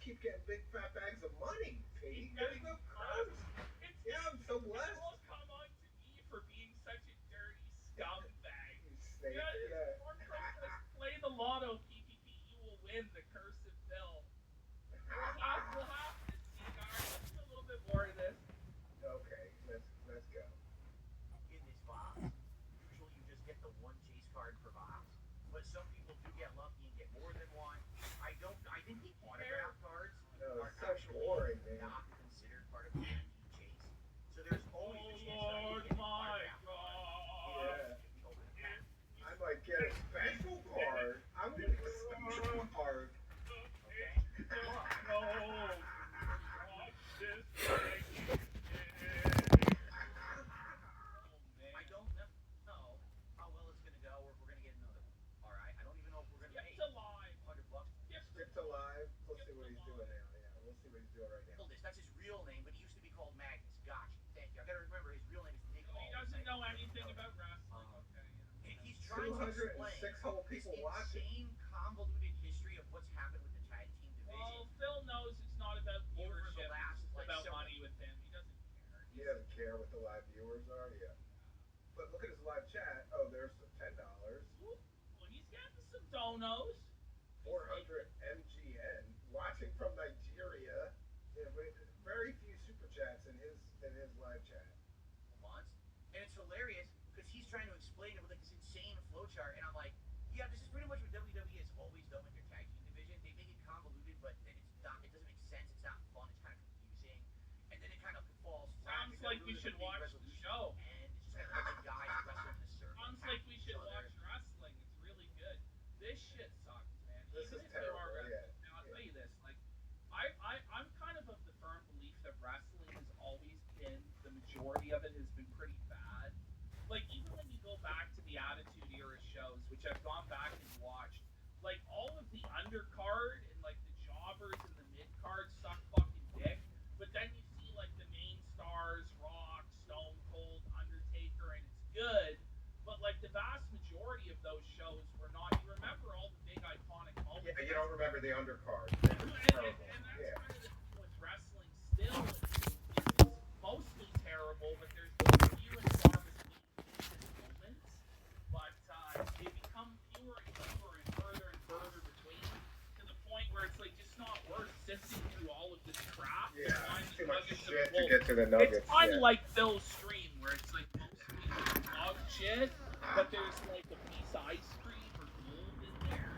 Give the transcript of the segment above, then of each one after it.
keep getting big fat bags of money, Pete. That's no curse. Yeah, I'm so blessed. People come on to me for being such a dirty scumbag. You snake, Yeah, yeah. or play the lotto, PPP. You will win the curse of Bill. We'll have to see, guys. Let's do a little bit more of this. Okay, let's go. In this box, usually you just get the one chase card per box, but some people do get lucky and get more than one. I think the autograph cards No, are it's so actually boring, man. not considered part of the guaranteed chase. So there's always a chance that I Lord, can get an my autograph card. Yeah. If we open the pack. I might get a special card. I'm gonna get a special card. Okay. No. Watch this thing. I don't know how well it's gonna go, or if we're gonna get another one. All right. I don't even know if we're gonna make Skip to live. $100. Stick to live. We'll see what he's doing now. Yeah, we'll see what he's doing right now. That's his real name, but he used to be called Magnus. Gotcha. Thank you. I gotta remember his real name is Nick. He doesn't know anything about wrestling. Okay. He's trying to explain 206 whole people this watching. insane, convoluted history of what's happened with the tag team division. Well, Phil knows it's not about Over the viewership. last, It's like, about several- money with him. He doesn't care. He doesn't care what the live viewers are. Yeah. But look at his live chat. Oh, there's some $10. Well, he's getting some donos. 400 MGN watching from Nigeria. Yeah, but very few super chats in his live chat. Months. And it's hilarious because he's trying to explain it with like this insane flowchart, and I'm like, yeah, this is pretty much what WWE has always done with their tag team division. They make it convoluted, but then it's not. It doesn't make sense. It's not fun. It's kind of confusing, and then it kind of falls flat. Sounds like we should watch the show. And it's just kind of like the guys wrestling in a circle. Sounds like we should each other. watch wrestling. It's really good. This shit sucks, man. This Even is if you are terrible, wrestling. yeah. Now, I'll tell you this. Like, I'm kind of the firm belief that wrestling has always been, the majority of it has been pretty bad. Like, even when you go back to the Attitude Era shows, which I've gone back and watched, like, all of the undercard and, like, the jobbers and the mid-card suck fucking dick. But then you see, like, the main stars, Rock, Stone Cold, Undertaker, and it's good. But, like, the vast majority of those shows were not. You remember all the big iconic moments. Yeah, you don't remember the undercard. And that's Yeah. kind of the thing with wrestling still. It's mostly terrible, but there's few and far between decent moments. But they become fewer and fewer and further between, to the point where it's like just not worth sifting through all of this crap. Yeah, to find too the much nuggets of shit to gold. get to the nuggets. It's kind of yeah. like Phil's stream, where it's like mostly dog shit, but there's like a piece of ice cream or gold in there.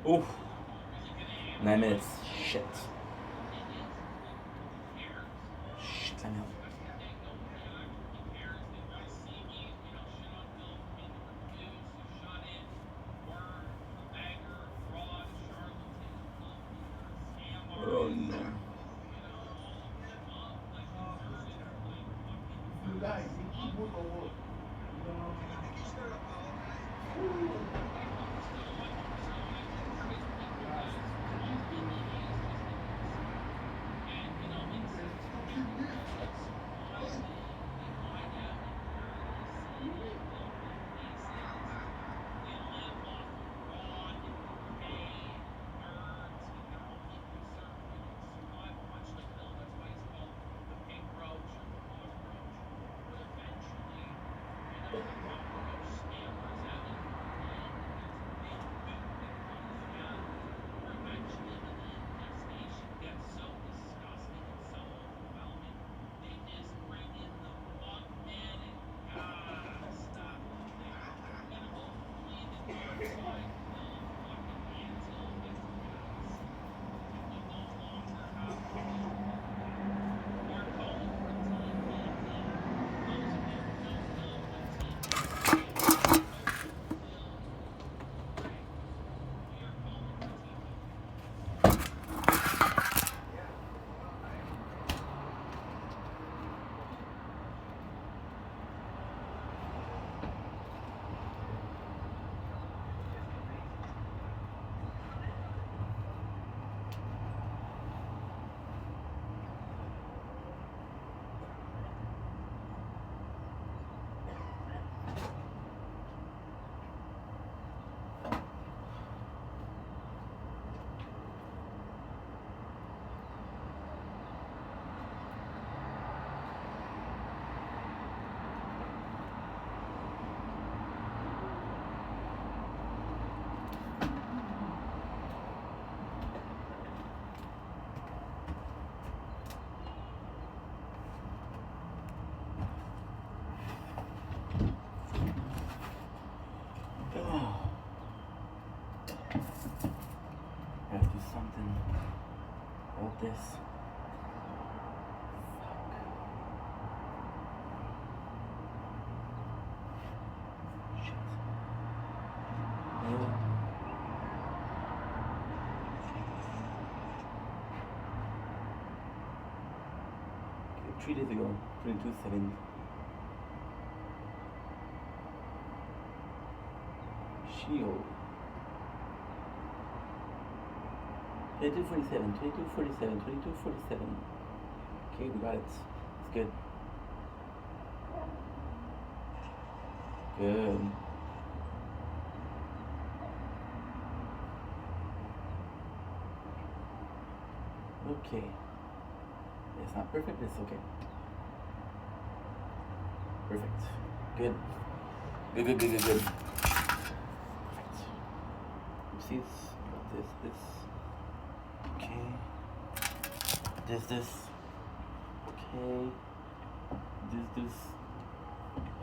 Oof. 9 minutes. Shit. Shit, I know. Oh no. this. Shit. No. Okay, 3 days ago, 22/7. Shield. 22:47, 22:47, 22:47. Okay, we got it. It's good. Good. Okay. It's not perfect, but it's okay. Perfect. Good. Good, good, good, good, good. Perfect. Oopsies. Got this. Okay. This. Okay. This.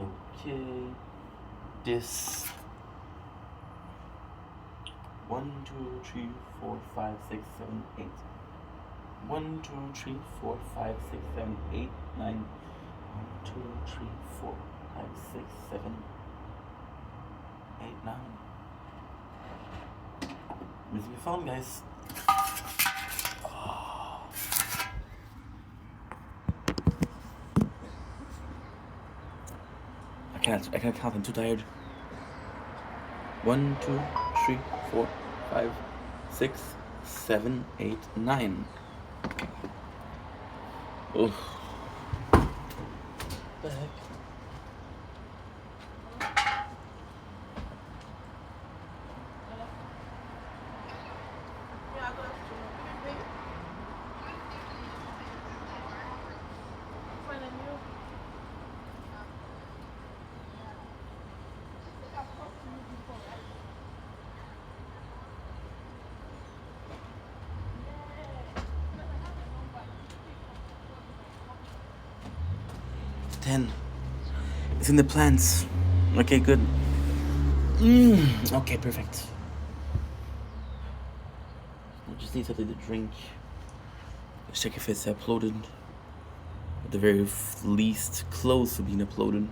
Okay. This. 1, 2, 3, 4, 5, 6, 7, 8. 1, 2, 3, 4, 5, 6, 7, 8, 9. 1, 2, 3, 4, 5, 6, 7, 8, 9. Missing your phone, guys. Oh. I can't count. I'm too tired. 1, 2, 3, 4, 5, 6, 7, 8, 9. Oh. What the heck? It's in the plants. Okay, good. Okay, perfect. I just need something to drink. Let's check if it's uploaded. At the very least, close to being uploaded.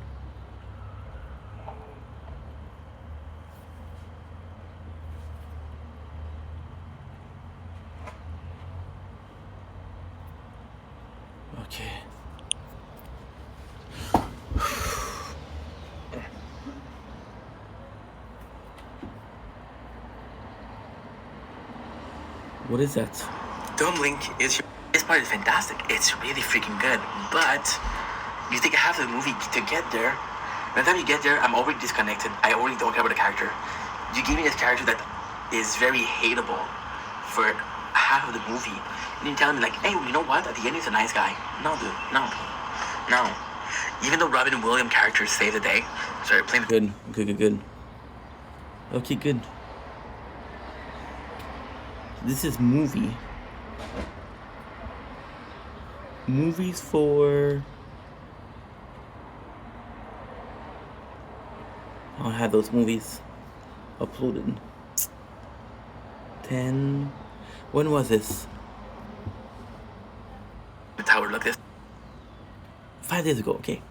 Okay. What is that? Dome Link is this part is fantastic. It's really freaking good. But you take half of the movie to get there. By the time you get there, I'm already disconnected. I already don't care about the character. You give me this character that is very hateable for half of the movie. And you tell me like, hey, you know what? At the end, he's a nice guy. No, dude. No. Even though Robin and William characters save the day. Sorry, playing. Good. Okay, good. This is movie. Movies for... I'll have those movies uploaded. 10... When was this? The tower like this. 5 days ago, okay.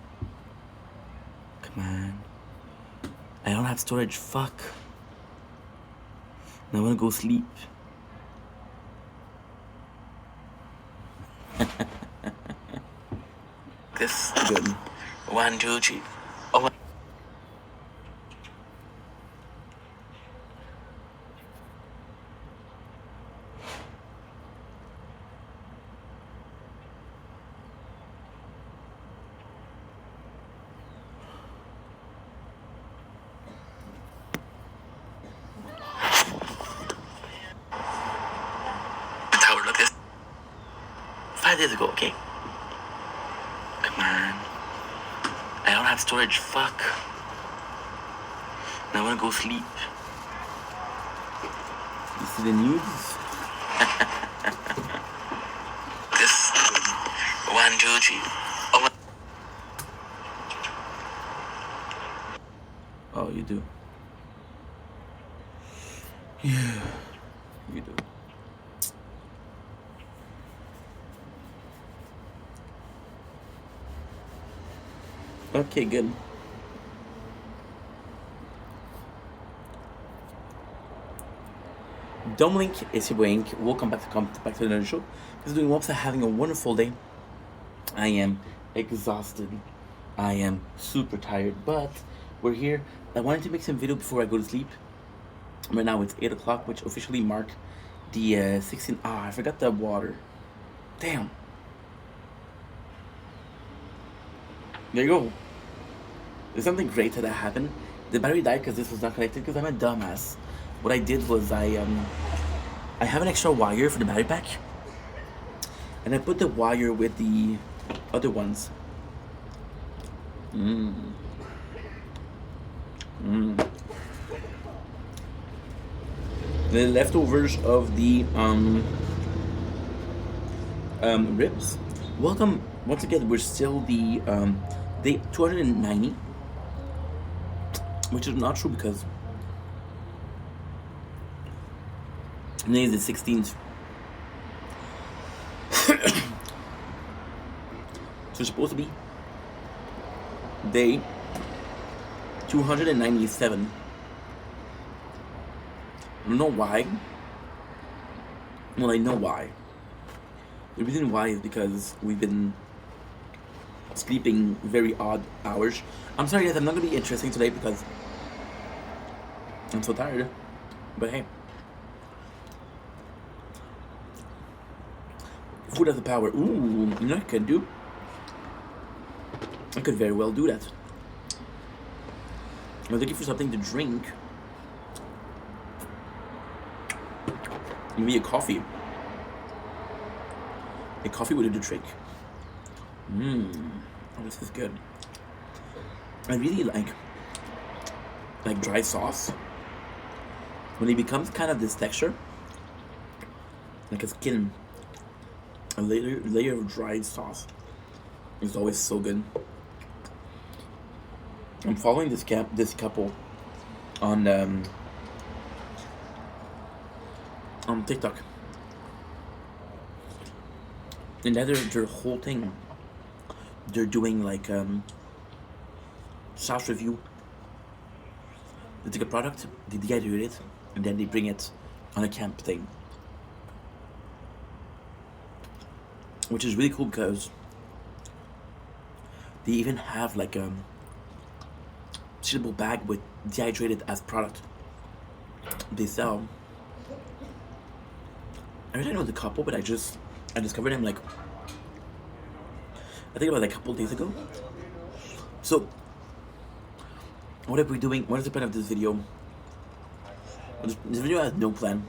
Come on. I don't have storage, fuck. Now I wanna go sleep. This. Good. 1, 2, 3. Oh. The tower like this. 5 days ago, okay. Come on. I don't have storage, fuck. Now I wanna go sleep. You see the news? This. 1, 2, 3. Oh. Oh, you do. Yeah, you do. Okay, good. Dominic is Wink. Welcome back to another show. He's doing well, having a wonderful day. I am exhausted. I am super tired, but we're here. I wanted to make some video before I go to sleep. Right now it's 8 o'clock, which officially mark the 16th. I forgot the water. Damn. There you go. There's something great that happened. The battery died because this was not connected because I'm a dumbass. What I did was I have an extra wire for the battery pack, and I put the wire with the other ones. The leftovers of the ribs. Welcome once again. We're still the day 290, which is not true because today is the 16th. So it's supposed to be day 297. I don't know why. Well, I know why. The reason why is because we've been sleeping very odd hours. I'm sorry guys, I'm not gonna be interesting today because I'm so tired. But hey. Food has the power. Ooh, you know what I could do? I could very well do that. I'm looking for something to drink. Maybe a coffee. A coffee would do the trick. Oh, this is good. I really like dry sauce. When it becomes kind of this texture, like a skin, a layer of dried sauce is always so good. I'm following this couple on TikTok, and their whole thing, they're doing like sauce review. They take a product, they dehydrate it, and then they bring it on a camp thing, which is really cool because they even have like a sealable bag with dehydrated as product they sell. I really know the couple, but I discovered him like I think about like a couple days ago. So what are we doing? What is the point of this video? This video has no plan,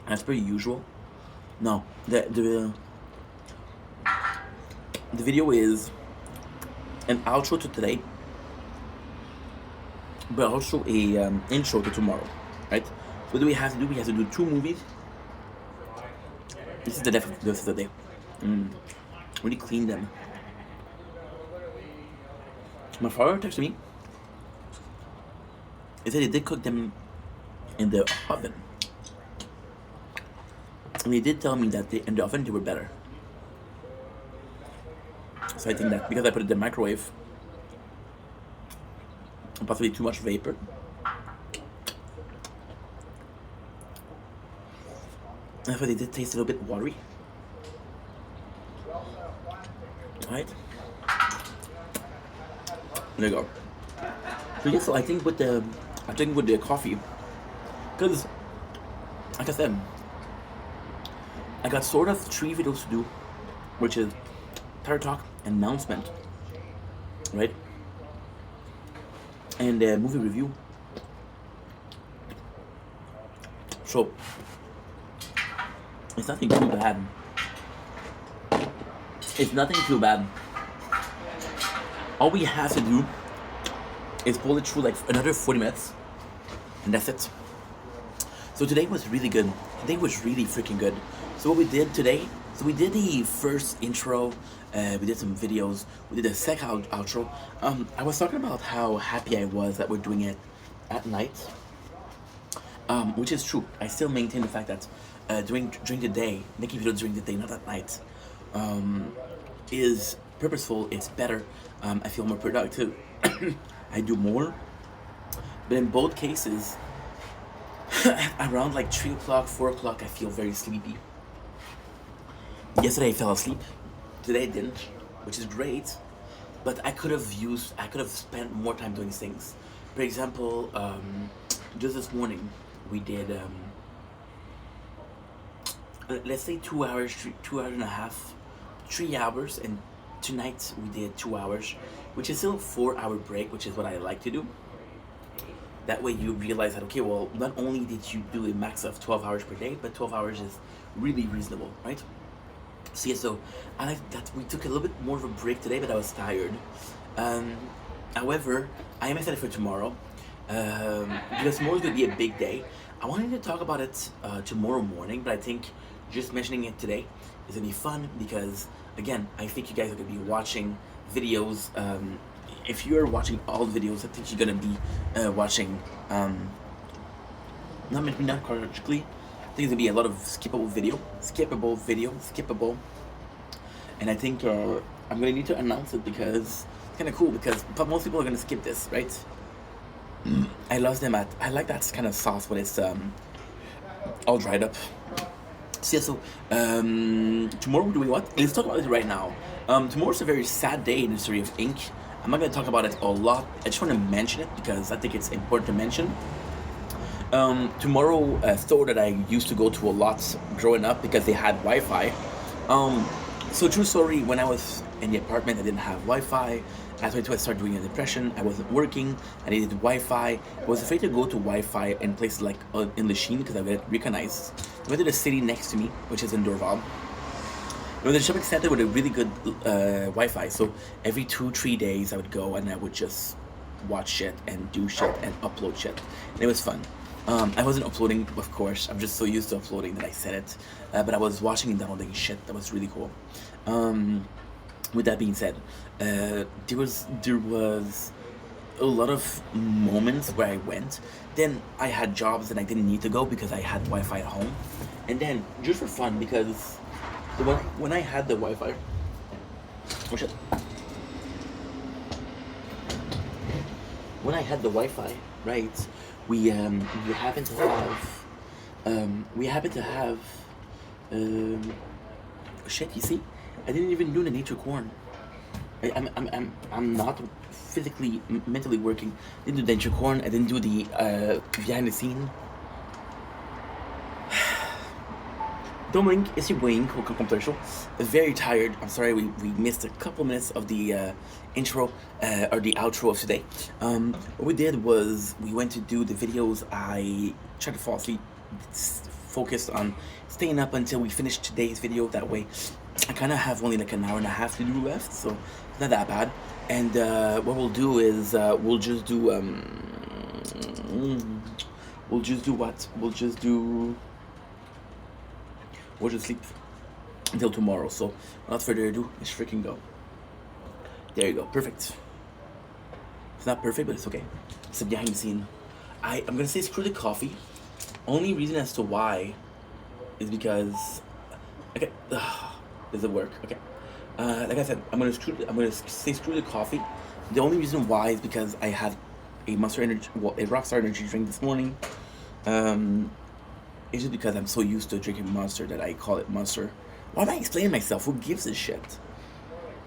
as per usual. No, the video is an outro to today, but also a intro to tomorrow, right? What do we have to do? We have to do 2 movies. This is the day. Really clean them. My father texted me. He said he did cook them in the oven, and he did tell me that in the oven they were better. So I think that because I put it in the microwave, possibly too much vapor. That's why they did taste a little bit watery. Right? There you go. So yes, so I think with the coffee, because like I said, I got sort of 3 videos to do, which is Tire Talk, announcement, right? And movie review. So it's nothing too bad. It's nothing too bad. All we have to do is pull it through like another 40 minutes, and that's it. So today was really good. Today was really freaking good. So what we did today, so we did the first intro, we did some videos, we did the second outro. I was talking about how happy I was that we're doing it at night, which is true. I still maintain the fact that during the day, making videos during the day, not at night, is purposeful, it's better. I feel more productive. I do more. But in both cases, around like 3 o'clock, 4 o'clock, I feel very sleepy. Yesterday I fell asleep. Today I didn't, which is great. But I could have spent more time doing things. For example, just this morning we did, let's say 2 hours, 2 hours and a half, 3 hours, and tonight we did 2 hours, which is still a 4-hour break, which is what I like to do. That way you realize that, okay, well, not only did you do a max of 12 hours per day, but 12 hours is really reasonable, right? So yeah, so I like that we took a little bit more of a break today, but I was tired. However, I am excited for tomorrow, because tomorrow's going to be a big day. I wanted to talk about it tomorrow morning, but I think just mentioning it today is going to be fun because, again, I think you guys are going to be watching videos. If you're watching all the videos, I think you're going to be watching, not chronologically. I think it's going to be a lot of skippable video. And I think I'm going to need to announce it because it's kind of cool because most people are going to skip this, right? I like that kind of sauce when it's all dried up. So yeah, so tomorrow we're doing what? Let's talk about it right now. Tomorrow's a very sad day in the history of ink. I'm not going to talk about it a lot. I just want to mention it because I think it's important to mention. Tomorrow, a store that I used to go to a lot growing up because they had Wi-Fi. So true story, when I was in the apartment, I didn't have Wi-Fi. As I started doing a depression, I wasn't working, I needed Wi-Fi. I was afraid to go to Wi-Fi in places like in Lachine because I would get recognized. I went to the city next to me, which is in Dorval. There was a shopping center with a really good Wi-Fi, so every 2-3 days I would go and I would just watch shit and do shit and upload shit. And it was fun. I wasn't uploading, of course. I'm just so used to uploading that I said it. But I was watching and downloading shit. That was really cool. With that being said, there was a lot of moments where I went. Then I had jobs and I didn't need to go because I had Wi-Fi at home. And then just for fun, because when I had the Wi-Fi, oh shit. When I had the Wi-Fi, right, we happened to have shit. You see, I didn't even do the nature corn. I'm not physically, mentally working. I didn't do the nature corn. I didn't do the behind the scene. Dominic, is he weighing commercial? Very tired. I'm sorry we missed a couple minutes of the intro or the outro of today. What we did was we went to do the videos. I tried to fall asleep, focused on staying up until we finished today's video. That way, I kind of have only like an hour and a half to do left, so it's not that bad. And what we'll do is we'll just do what? We'll just sleep until tomorrow. So without further ado, let's freaking go. There you go. Perfect. It's not perfect, but it's okay. It's a behind the scene. I'm gonna say screw the coffee. Only reason as to why is because okay, does it work? Okay. Like I said, I'm gonna say screw the coffee. The only reason why is because I had a Rockstar energy drink this morning. It's just because I'm so used to drinking Monster that I call it Monster. Why am I explaining myself? Who gives a shit?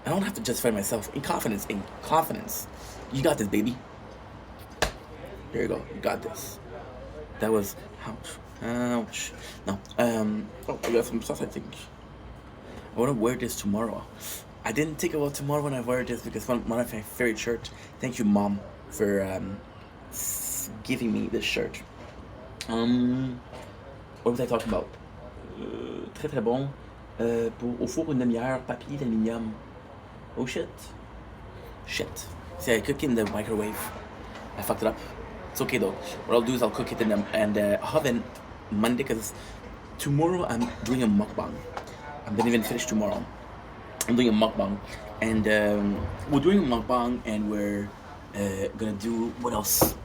I don't have to justify myself. In confidence. You got this, baby. There you go. You got this. That was ouch. No. I got some stuff. I think I want to wear this tomorrow. I didn't think about tomorrow when I wear this because one of my favorite shirts. Thank you, Mom, for giving me this shirt. What was I talking about? Très très bon. Au four une demi-heure, papier d'aluminium. Oh shit. See, I cook in the microwave. I fucked it up. It's okay though. What I'll do is I'll cook it in the oven Monday because tomorrow I'm doing a mukbang. I'm gonna even finish tomorrow. I'm doing a mukbang. And we're doing a mukbang and we're gonna do, what else?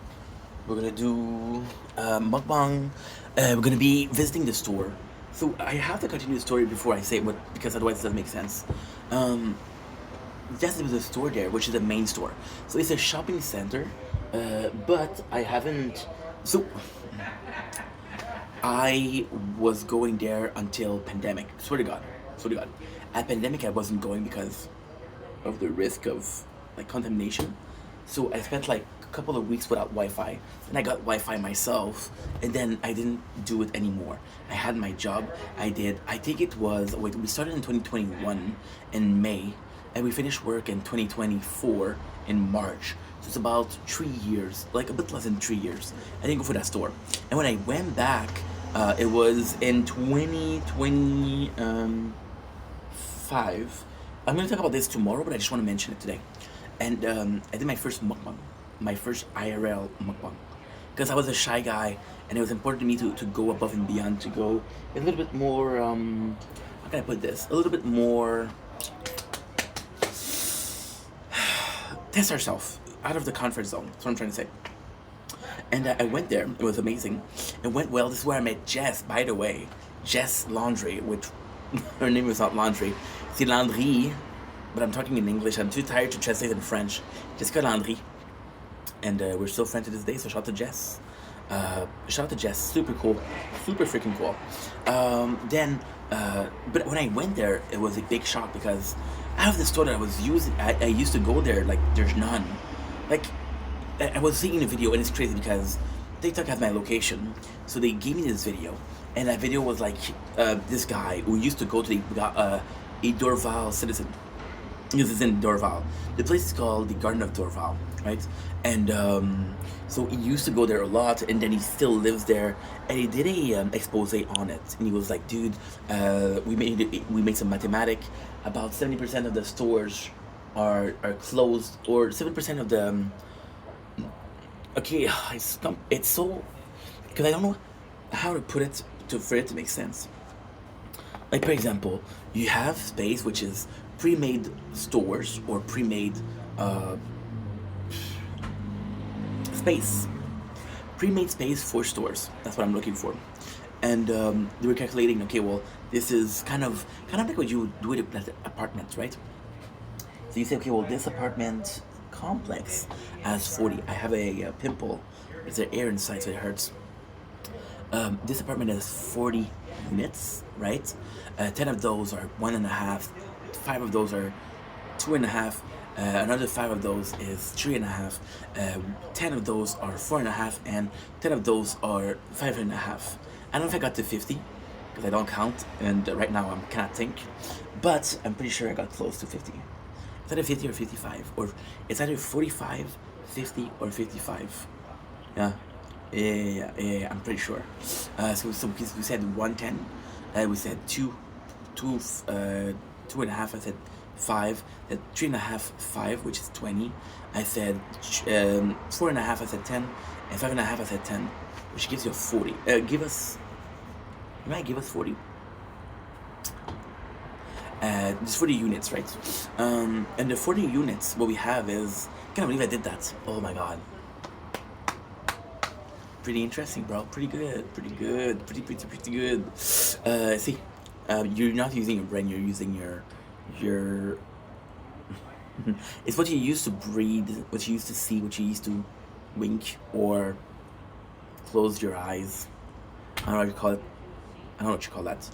We're gonna do mukbang. We're gonna be visiting the store. So I have to continue the story before I say what, because otherwise it doesn't make sense. yes, there was a store there, which is a main store. So it's a shopping center, but I haven't. So I was going there until pandemic. Swear to God, swear to God. At pandemic, I wasn't going because of the risk of like contamination. So I spent like a couple of weeks without Wi-Fi. Then I got Wi-Fi myself, and then I didn't do it anymore. I had my job. I did. I think it was. Wait, we started in 2021 in May, and we finished work in 2024 in March. So it's about 3 years, like a bit less than 3 years. I didn't go for that store. And when I went back, it was in 2025. I'm going to talk about this tomorrow, but I just want to mention it today. And I did my first mukbang, my first IRL mukbang. Because I was a shy guy, and it was important to me to go above and beyond, to go a little bit more, how can I put this? A little bit more, test ourselves out of the comfort zone. That's what I'm trying to say. And I went there. It was amazing. It went well. This is where I met Jess, by the way. Jess Landry, which her name is not Landry. C'est Landry, but I'm talking in English. I'm too tired to translate in French. Jessica Landry. And we're still friends to this day, so shout out to Jess. Shout out to Jess. Super cool. Super freaking cool. But when I went there, it was a big shock because out of the store that I was using, I used to go there, like, there's none. Like, I was seeing the video, and it's crazy because TikTok has my location, so they gave me this video, and that video was like this guy who used to go to a Dorval citizen. This is in Dorval. The place is called the Garden of Dorval, right? And so he used to go there a lot, and then he still lives there. And he did a expose on it, and he was like, "Dude, we made some mathematic. About 70% of the stores are closed, or 7% of the." Okay, it's so, because I don't know how to put it for it to make sense. Like, for example, you have space which is pre-made stores or pre-made space. Pre-made space for stores. That's what I'm looking for. And they were calculating, okay, well, this is kind of like what you would do with apartments, right? So you say, okay, well, this apartment complex has 40. I have a pimple. It's an air inside, so it hurts. This apartment has 40 units, right? 10 of those are 1.5. 5 of those are 2.5. Another 5 of those is 3.5. 10 of those are 4.5, and 10 of those are 5.5. I don't know if I got to 50 because I don't count, and right now I cannot think, but I'm pretty sure I got close to 50. It's either 50 or 55, or it's either 45, 50, or 55. Yeah, I'm pretty sure. So we said 110, we said 2.5, I said 5, 3.5, 5, which is 20. I said 4.5, I said 10, and 5.5, I said 10, which gives you a 40. You might give us 40. Just 40 units, right? And the 40 units, what we have is, I can't believe I did that. Oh my god. Pretty interesting, bro. Pretty good. Pretty good. Pretty good. See, you're not using your brain, you're using your it's what you used to breathe, what you used to see, what you used to wink or close your eyes. I don't know what you call it. I don't know what you call that.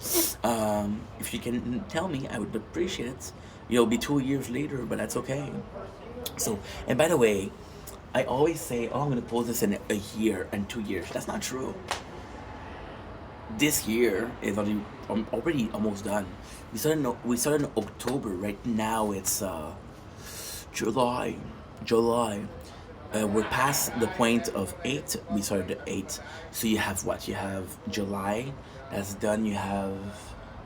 If you can tell me, I would appreciate it. It'll be 2 years later, but that's okay. So, and by the way, I always say, oh, I'm going to post this in a year and 2 years. That's not true. This year is already almost done. We started in October. Right now it's July. We're past the point of 8. We started at 8. So you have what? You have July. That's done. You have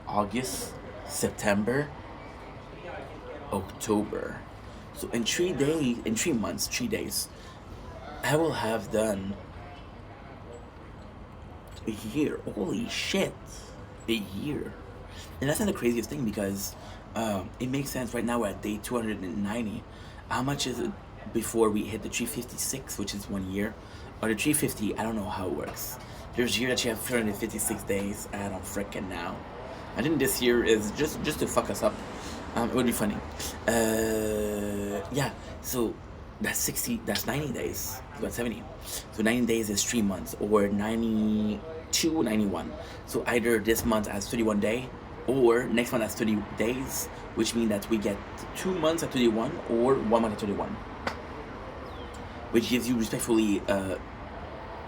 August, September, October. So in 3 days, I will have done a year. Holy shit. A year. And that's not the craziest thing because it makes sense. Right now we're at day 290. How much is it before we hit the 356, which is 1 year? Or the 350, I don't know how it works. There's a year that you have 356 days. I don't frickin' know. I think this year is just to fuck us up. It would be funny. Yeah. So that's 60. That's 90 days. About 70. So 90 days is 3 months, or 92, 91. So either this month has 31 day, or next month has 30 days, which means that we get 2 months at 31, or 1 month at 31, which gives you respectfully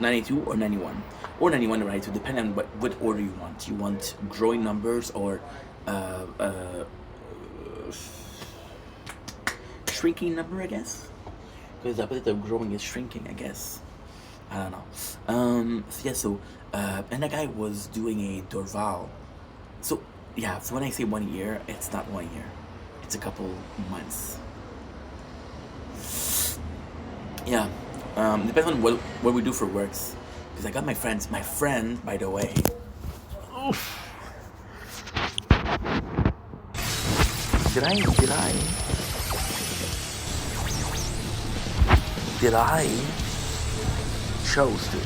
92 or 91, or 91, right? So depending on what order you want. You want growing numbers or shrinking number, I guess, because the opposite of growing is shrinking, I guess. I don't know. So yeah, so and that guy was doing a Dorval. So yeah, so when I say 1 year, it's not 1 year. It's a couple months. Yeah. Depends on what we do for works. Because I got my friend, by the way. Oof. Did I chose to?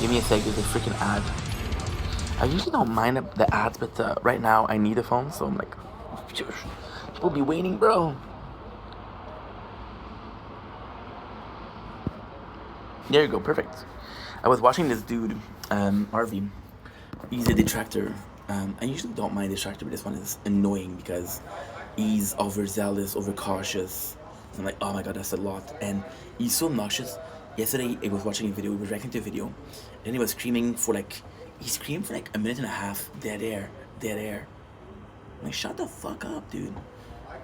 Give me a sec, there's a freaking ad. I usually don't mind the ads, but right now I need a phone, so I'm like, people be waiting, bro. There you go, perfect. I was watching this dude, RV. He's a detractor. I usually don't mind detractor, but this one is annoying because he's overzealous, overcautious. I'm like, oh my god, that's a lot. And he's so obnoxious. Yesterday, I was watching a video, he was reacting to a video, and he was screaming for like, he screamed for like a minute and a half, dead air, dead air. I'm like, shut the fuck up, dude.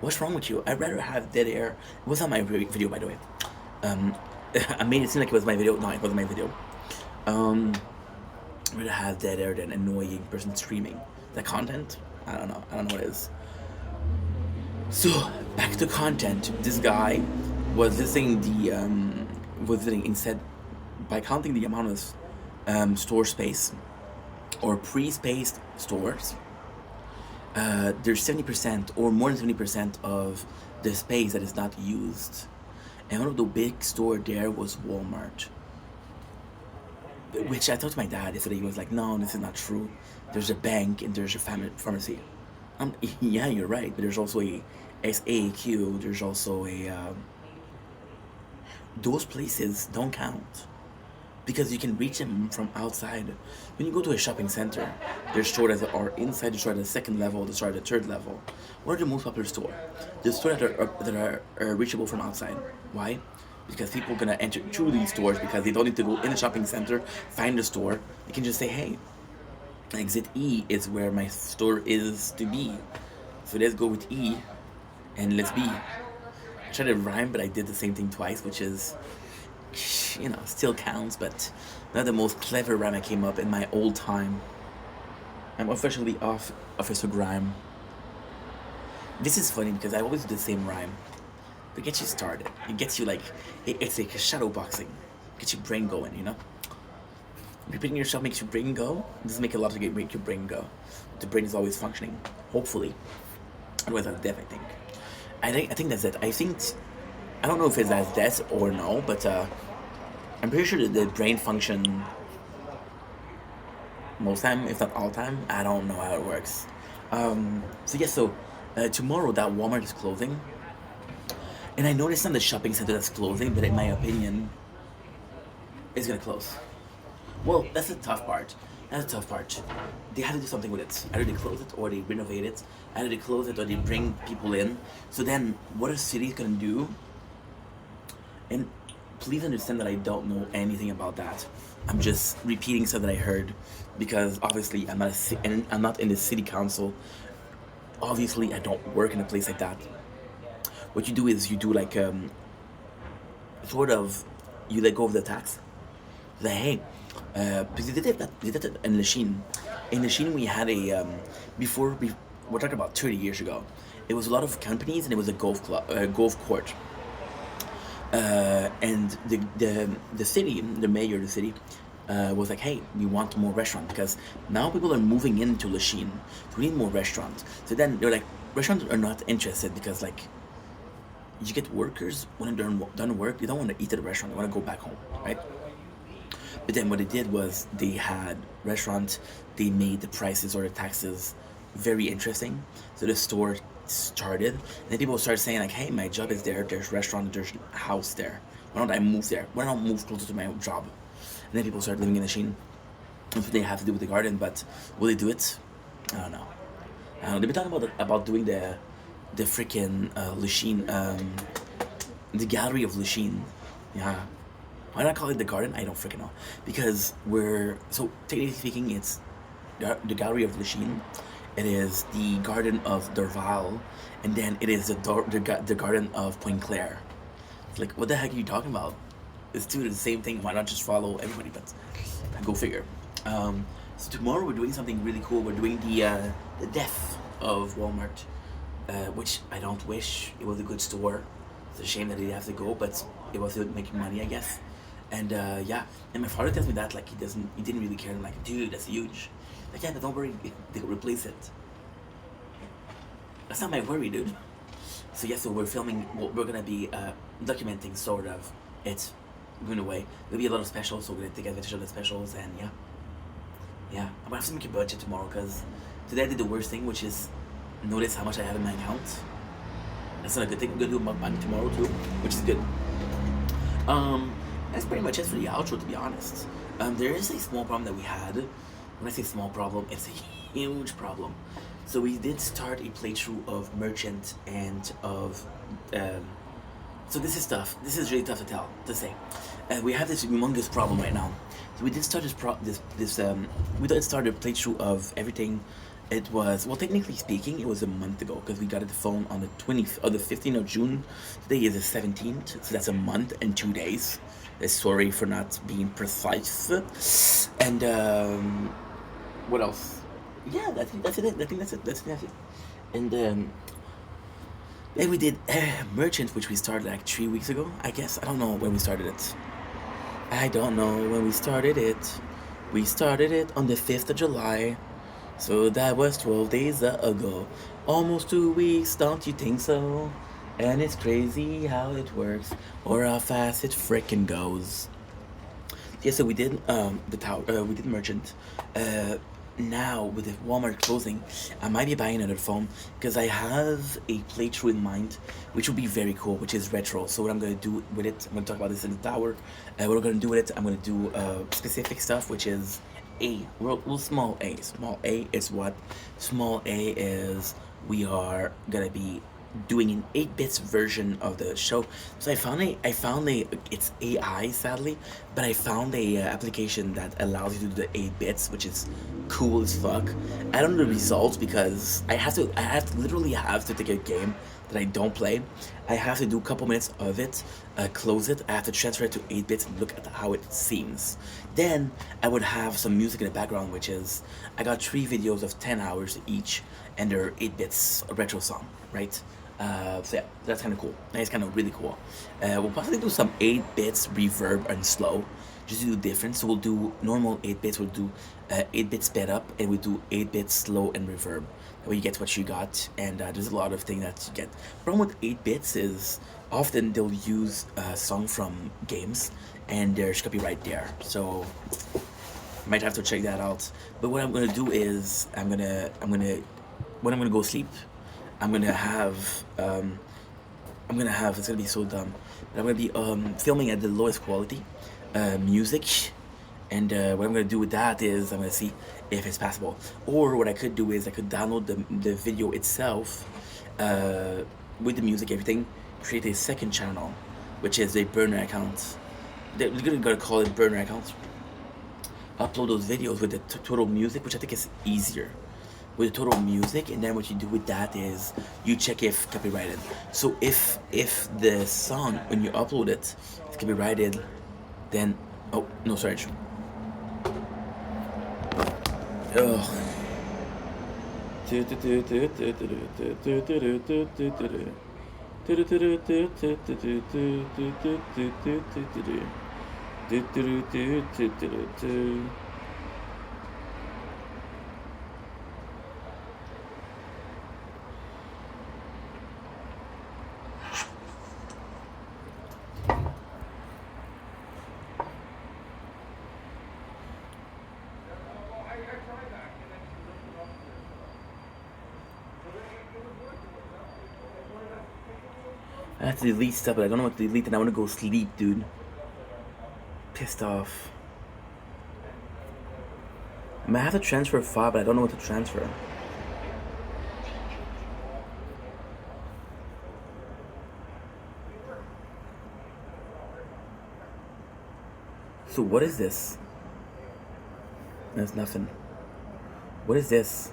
What's wrong with you? I'd rather have dead air. It was not my video, by the way. I made it seem like it was my video. No, it wasn't my video. I'd rather have dead air than annoying person screaming. The content? I don't know what it is. So, back to content. This guy was visiting instead, by counting the amount of store space or pre-spaced stores, there's 70% or more than 70% of the space that is not used. And one of the big store there was Walmart. Which I told to my dad yesterday. He was like, no, this is not true. There's a bank and there's a pharmacy. Yeah, you're right. But there's also a SAQ. There's also a... those places don't count. Because you can reach them from outside. When you go to a shopping center, there's stores that are inside, there's stores at the second level, there's stores at the third level. What are the most popular stores? The stores that are reachable from outside. Why? Because people are gonna enter through these stores because they don't need to go in the shopping center, find the store. They can just say, hey, exit E is where my store is to be. So let's go with E and let's be. I tried to rhyme, but I did the same thing twice, which is, you know, still counts, but not the most clever rhyme I came up in my old time. I'm officially off Officer Grime. This is funny because I always do the same rhyme. It gets you started. It gets you like, it's like a shadow boxing. It gets your brain going, you know? Repeating yourself makes your brain go. It doesn't make a lot to make your brain go. The brain is always functioning, hopefully. Otherwise I'm deaf, I think. I think that's it. I don't know if it's as death or no, but I'm pretty sure that the brain function most time, if not all time. I don't know how it works. Tomorrow that Walmart is closing. And I know it's not the shopping center that's closing, but in my opinion, it's gonna close. Well, that's the tough part. They have to do something with it. Either they close it or they renovate it. Either they close it or they bring people in. So then, what a city is gonna do? And please understand that I don't know anything about that. I'm just repeating stuff that I heard because obviously I'm not in the city council. Obviously, I don't work in a place like that. What you do is you do like you let go of the tax. Like, hey, because they did that in Lachine. In Lachine, we had a we're talking about 30 years ago. It was a lot of companies and it was a golf court. And the city, the mayor of the city, was like, hey, we want more restaurants because now people are moving into Lachine. So we need more restaurants. So then they're like, restaurants are not interested because like, you get workers when they're done work, they don't want to eat at a restaurant, they want to go back home, right? But then what they did was they had restaurants, they made the prices or the taxes very interesting. So the store started, and then people started saying like, "Hey, my job is there. There's restaurant. There's house there. Why don't I move there? Why don't I move closer to my job?" And then people started living in the Sheen. That's what they have to do with the garden, but will they do it? I don't know. They've been talking about doing the freaking Lachine, the gallery of Lachine. Yeah. Why not call it the garden? I don't freaking know. Because so technically speaking, it's the gallery of Lachine. It is the garden of Dorval, and then it is the garden of Point Claire. It's like, what the heck are you talking about? It's two the same thing. Why not just follow everybody? But go figure. So tomorrow we're doing something really cool. We're doing the death of Walmart, which I don't wish. It was a good store. It's a shame that he have to go, but it was making money, I guess. And yeah, and my father tells me that like he didn't really care. I'm like, dude, that's huge. Like, yeah, but don't worry, they'll replace it. That's not my worry, dude. So yeah, so we're filming. We're gonna be documenting sort of it going away. There'll be a lot of specials, so we're gonna take advantage of the specials, and yeah. Yeah, I'm gonna have to make a budget tomorrow because today I did the worst thing, which is notice how much I have in my account. That's not a good thing. I'm gonna do a mukbang tomorrow too, which is good. That's pretty much it for the outro, to be honest. There is a small problem that we had. When I say small problem, it's a huge problem. So we did start a playthrough of Merchant and of so this is tough. This is really tough to say. We have this humongous problem right now. So we did start we did start a playthrough of everything. It was, well, technically speaking, it was a month ago because we got the phone on the 20th or the 15th of June. Today is the 17th, so that's a month and 2 days. Sorry for not being precise. And what else? Yeah, I think that's it. I think that's it. That's it. And then we did Merchant, which we started like 3 weeks ago, I guess. I don't know when we started it. I don't know when we started it. We started it on the 5th of July. So that was 12 days ago. Almost 2 weeks, don't you think so? And it's crazy how it works, or how fast it frickin' goes. Yeah, so we did the tower. We did Merchant. Now with the Walmart closing, I might be buying another phone because I have a playthrough in mind, which will be very cool, which is retro. So what I'm gonna do with it, I'm gonna talk about this in the tower. What we're gonna do with it, I'm gonna do specific stuff, which is small A. Small A is what? Small A is we are gonna be doing an 8-bits version of the show. So I found it's AI sadly, but I found a application that allows you to do the 8-bits, which is cool as fuck. I don't know the results because I literally have to take a game that I don't play. I have to do a couple minutes of it, close it, I have to transfer it to 8-bits and look at how it seems. Then I would have some music in the background, which is, I got 3 videos of 10 hours each, and they're 8-bits, a retro song, right? So yeah, that's kind of cool. That's kind of really cool. We'll possibly do some 8-bits reverb and slow, just to do different. So we'll do normal 8-bits, we'll do 8-bit sped up, and we'll do 8-bit slow and reverb. That way you get what you got, and there's a lot of things that you get. Problem with 8-bits is often they'll use a song from games, and there's copyright there. So might have to check that out. But what I'm gonna do is when I'm gonna go sleep, I'm gonna have it's gonna be so dumb, but I'm gonna be filming at the lowest quality music, and what I'm gonna do with that is I'm gonna see if it's passable. Or what I could do is I could download the video itself with the music, everything, create a second channel, which is a burner account. They're gonna call it burner account. Upload those videos with the total music, which I think is easier. With the total music, and then what you do with that is you check if copyrighted. So if the song, when you upload it, is copyrighted, then oh no, sorry. Ugh. I have to delete stuff, but I don't know what to delete, and I want to go sleep, dude. Pissed off. I might have to transfer a file, but I don't know what to transfer. So what is this? There's nothing. What is this?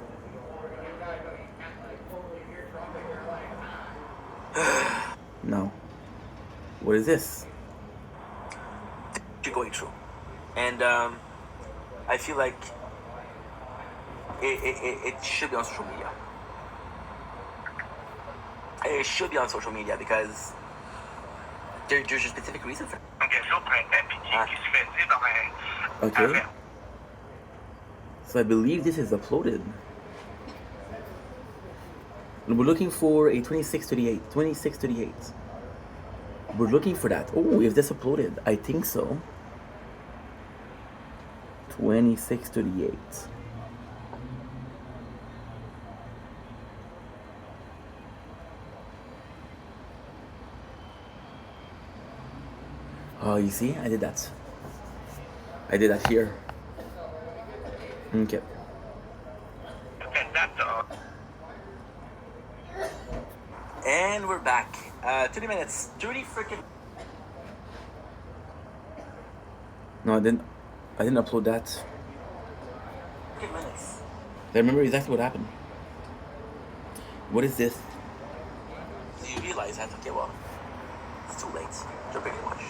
No. What is this? You're going through, and I feel like it should be on social media. It should be on social media because there's a specific reason for it. Okay. So I believe this is uploaded. And we're looking for a 2638. 2638. We're looking for that. Oh, is this uploaded? I think so. 2638. Oh, you see? I did that. I did that here. Okay. And we're back. 30 minutes. 30 freaking. No, I didn't upload that. Minutes. I remember exactly what happened. What is this? So you realize that, okay, well, it's too late. You're being watched.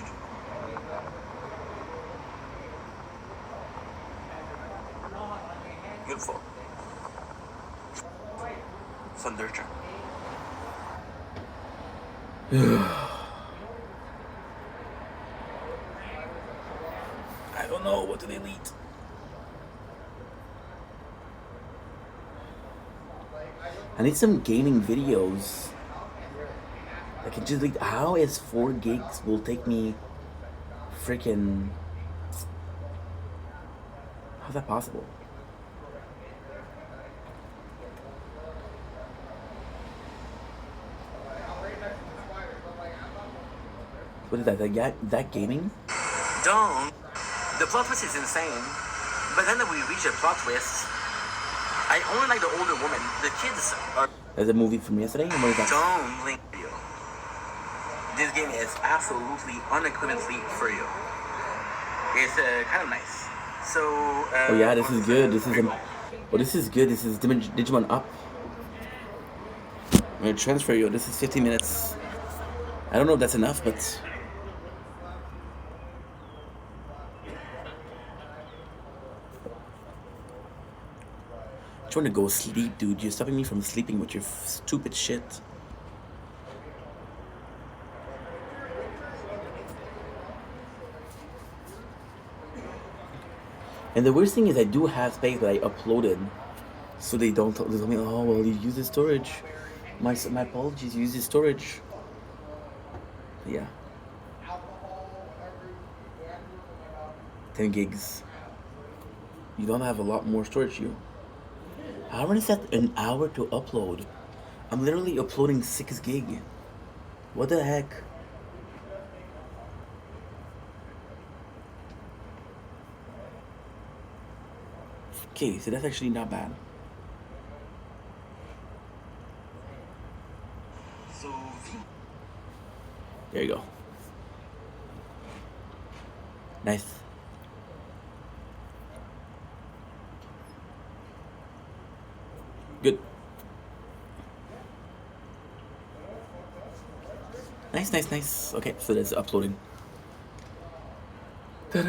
Beautiful. Thundercher. I don't know what to delete. I need some gaming videos. I can just delete. How is 4 gigs will take me freaking. How's that possible? What is that? That gaming? Don't. The plot twist is insane. But then we reach a plot twist. I only like the older woman. The kids are. That's a movie from yesterday? What is that? Don't link you. This game is absolutely unequivocally for you. It's kind of nice. So. Oh yeah, this is good. This is good. This is Digimon Up. I'm gonna transfer you. This is 15 minutes. I don't know if that's enough, but. I'm trying to go sleep, dude. You're stopping me from sleeping with your stupid shit. And the worst thing is I do have space that I uploaded. So they don't tell me, oh, well, you use the storage. My apologies, you use the storage. But yeah. 10 gigs. You don't have a lot more storage, you. How many is that an hour to upload? I'm literally uploading 6 gig. What the heck? Okay, so that's actually not bad. So. There you go. Nice. Good. Nice. Okay, so that's uploading. How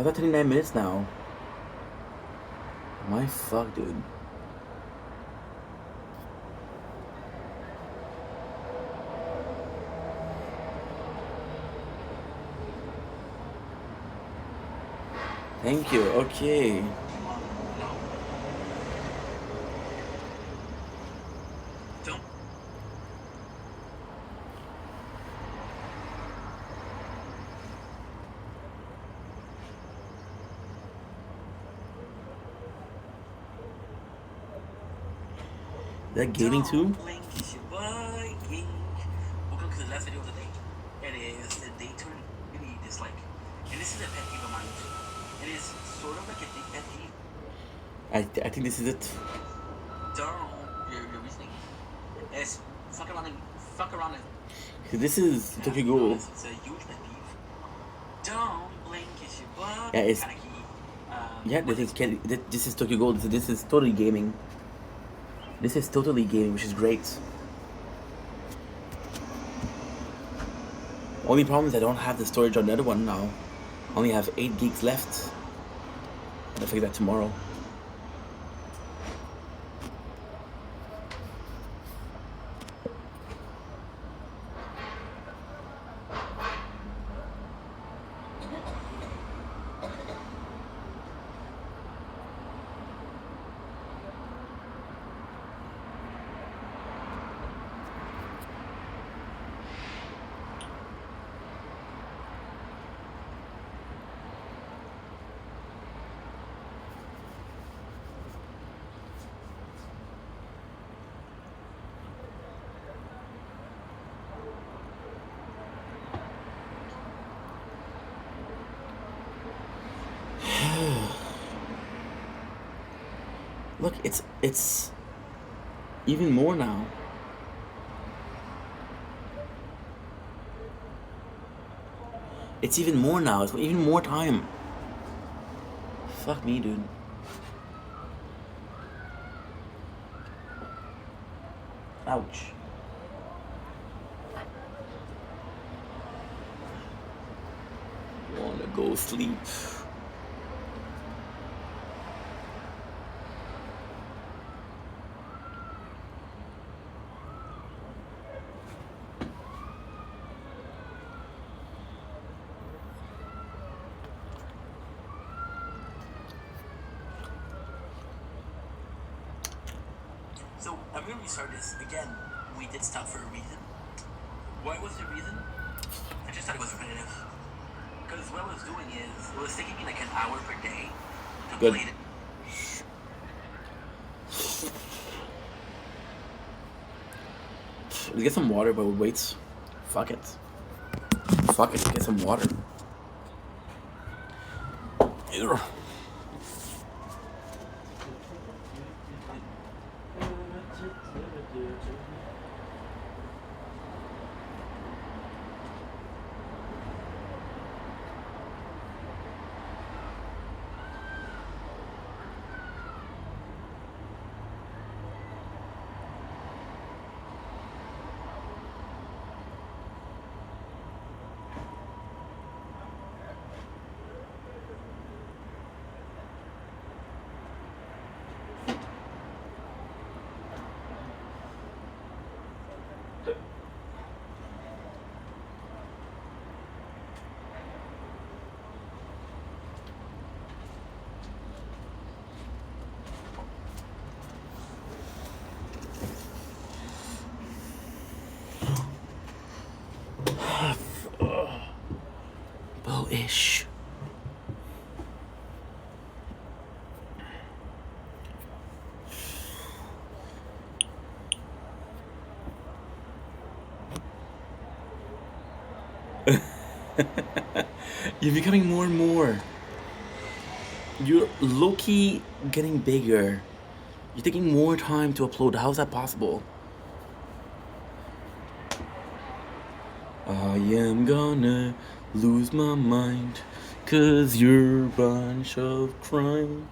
about 29 minutes now? My fuck, dude. Thank you. Okay. Don't. That gaming too? Blink, blinking. Welcome to the last video of the day. It is the day to really dislike. And this is a pet peeve of mine. It is sort of like a big pet peeve. I think this is it. Don't. Your reasoning is fuck around and This is Tokyo Ghoul. It's a huge pet peeve. Don't blink, kiss your butt. Yeah, it's Kaneki, yeah. This is Tokyo Ghoul. This is totally gaming. This is totally gaming, which is great. Only problem is I don't have the storage on the other one now. I only have 8 gigs left. I'll figure that tomorrow. Look, it's even more now. It's even more now. It's even more time. Fuck me, dude. Ouch. Wanna go sleep. So I'm gonna restart this again. We did stop for a reason. What was the reason? I just thought it was repetitive. Because what I was doing is it was taking me like an hour per day to Good. play it. Let's get some water, but we'll wait. Fuck it. Fuck it. Get some water. Ugh. Bullish. You're becoming more and more. You're low-key getting bigger. You're taking more time to upload. How's that possible? I am gonna lose my mind, 'cause you're a bunch of crime.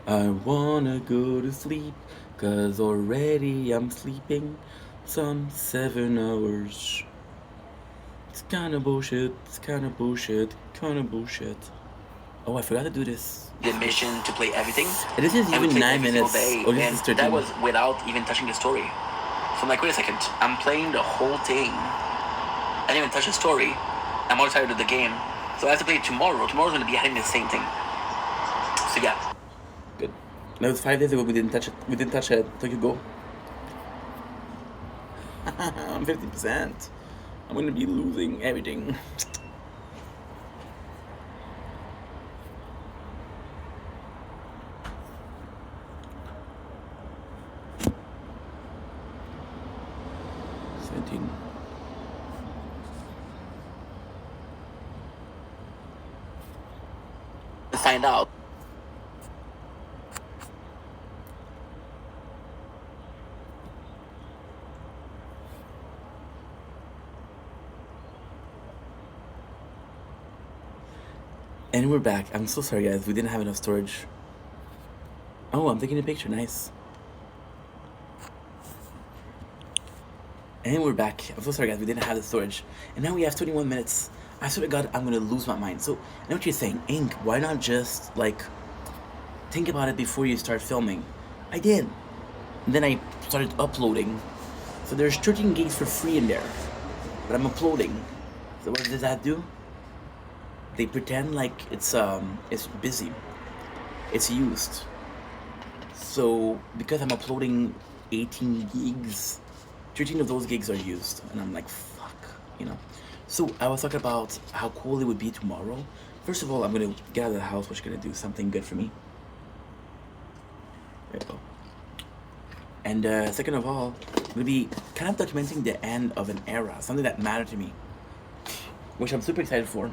I wanna go to sleep, 'cause already I'm sleeping some 7 hours. It's kinda bullshit, it's kinda bullshit, kinda bullshit. Oh, I forgot to do this. The mission to play everything. And this is And we even played 9 every single minutes. day, Oh, this and is 13. that was without even touching the story. So I'm like, wait a second, I'm playing the whole thing. I didn't even touch the story. I'm already tired of the game. So I have to play it tomorrow. Tomorrow's gonna be having the same thing. So yeah. Good. That was 5 days ago. We didn't touch it. We didn't touch Tokyo Go. I'm 50%. I'm gonna be losing everything. Find out. And we're back. I'm so sorry, guys. We didn't have enough storage. Oh, I'm taking a picture. Nice. And we're back. I'm so sorry, guys. We didn't have the storage. And now we have 21 minutes. I swear to God, I'm gonna lose my mind. So, I know what you're saying. Ink, why not just, like, think about it before you start filming? I did. And then I started uploading. So there's 13 gigs for free in there. But I'm uploading. So what does that do? They pretend like it's busy. It's used. So because I'm uploading 18 gigs, 13 of those gigs are used. And I'm like, fuck, you know. So I was talking about how cool it would be tomorrow. First of all, I'm gonna get out of the house, which is gonna do something good for me. There you go. And second of all, I'm gonna be kind of documenting the end of an era, something that mattered to me, which I'm super excited for.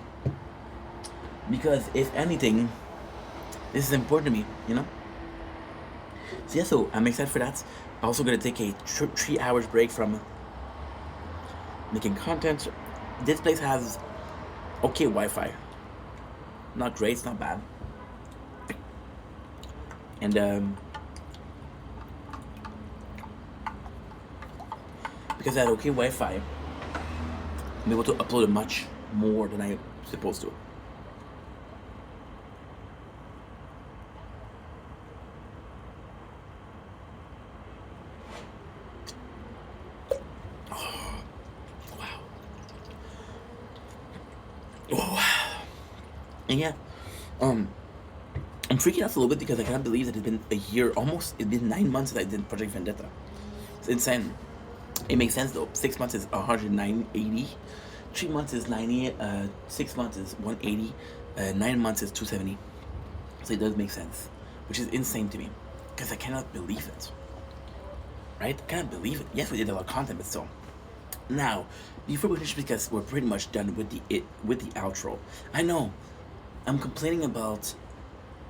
Because if anything, this is important to me, you know? So yeah, so I'm excited for that. I'm also gonna take a 3 hours break from making content. This place has okay Wi-Fi. Not great, it's not bad. And because I had okay Wi-Fi, I'm able to upload much more than I'm supposed to. And yeah, I'm freaking out a little bit because I cannot believe that it's been a year, almost, it's been 9 months that I did Project Vendetta. It's insane. It makes sense though. 6 months is 180, 3 months is 90, 6 months is 180, 9 months is 270. So it does make sense, which is insane to me because I cannot believe it. Right? I cannot believe it. Yes, we did a lot of content, but still. Now, before we finish, because we're pretty much done with the outro. I know. I'm complaining about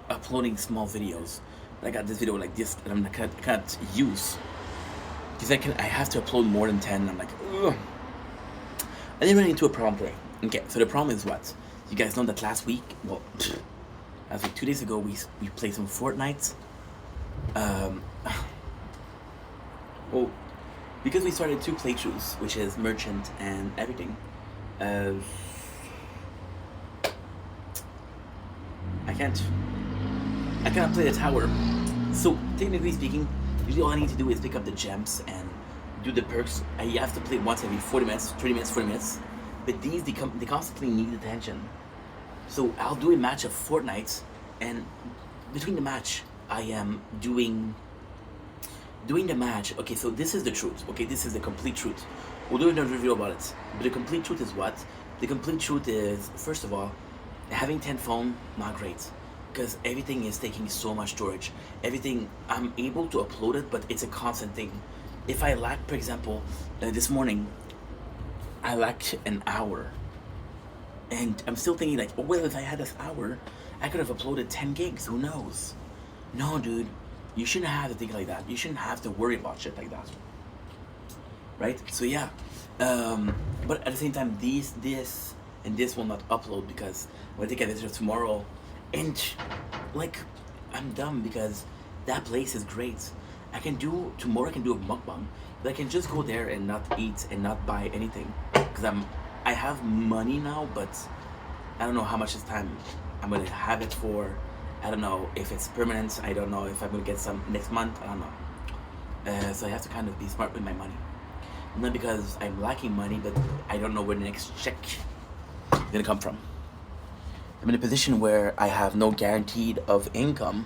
uploading small videos. I got this video like this that I can't use because I have to upload more than 10. And I'm like, ugh. I didn't run into a problem today. Okay, so the problem is what? You guys know that last week, well, last week, 2 days ago, we played some Fortnite. Well, because we started 2 playthroughs, which is Merchant and everything. I cannot play the tower. So technically speaking, usually all I need to do is pick up the gems and do the perks. I have to play once every 40 minutes, 30 minutes, 40 minutes. But these, they constantly need attention. So I'll do a match of Fortnite, and between the match, I am doing the match. Okay, so this is the truth. Okay, this is the complete truth. We'll do another video about it. But the complete truth is what? The complete truth is, first of all, having 10 phone, not great. Because everything is taking so much storage. Everything, I'm able to upload it, but it's a constant thing. If I lack, for example, this morning, I lacked an hour. And I'm still thinking like, oh well, if I had this hour, I could have uploaded 10 gigs, who knows? No, dude, you shouldn't have to think like that. You shouldn't have to worry about shit like that. Right? So yeah, but at the same time, this and this will not upload because when I take advantage of tomorrow, and like, I'm dumb because that place is great. Tomorrow I can do a mukbang, but I can just go there and not eat and not buy anything because I have money now, but I don't know how much time I'm gonna have it for. I don't know if it's permanent. I don't know if I'm gonna get some next month. I don't know. So I have to kind of be smart with my money. Not because I'm lacking money, but I don't know where the next check is gonna come from. I'm in a position where I have no guaranteed of income.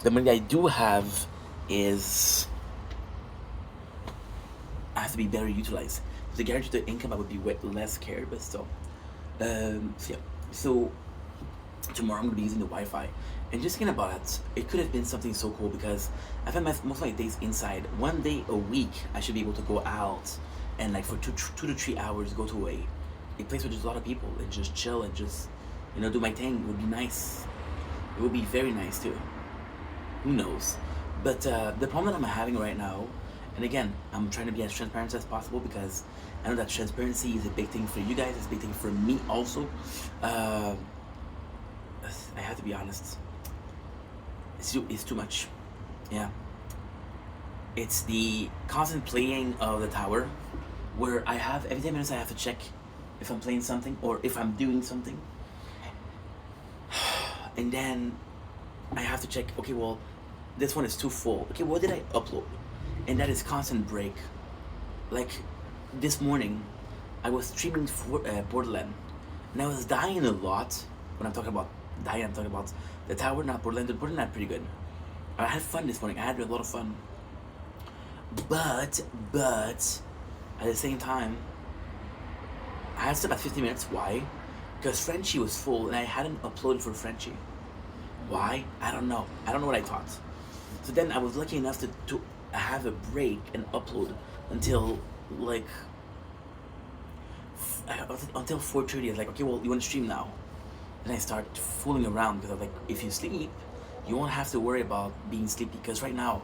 The money I do have is has to be better utilized. With the guaranteed income, I would be less scared, but still. So yeah. So tomorrow I'm gonna be using the Wi-Fi, and just thinking about it, it could have been something so cool because I've had most of my days inside. One day a week, I should be able to go out and like for 2 to 3 hours go to a place where there's a lot of people and just chill and just do my thing. It would be nice. It would be very nice too. Who knows? But the problem that I'm having right now, and again, I'm trying to be as transparent as possible because I know that transparency is a big thing for you guys. It's a big thing for me also. I have to be honest. It's too much. Yeah. It's the constant playing of the tower, where I have every 10 minutes I have to check if I'm playing something or if I'm doing something, and then I have to check. Okay, well, this one is too full. Okay, what did I upload? And that is constant break. Like this morning, I was streaming for Borderland, and I was dying a lot. When I'm talking about dying, I'm talking about the tower, not Borderland. The Borderland pretty good. I had fun this morning. I had a lot of fun. But at the same time, I had to stop at 50 minutes. Why? Because Frenchie was full, and I hadn't uploaded for Frenchie. Why? I don't know. I don't know what I thought. So then I was lucky enough to have a break and upload until like until 4:30. I was like, okay, well, you want to stream now? Then I start fooling around because I was like, if you sleep, you won't have to worry about being sleepy because right now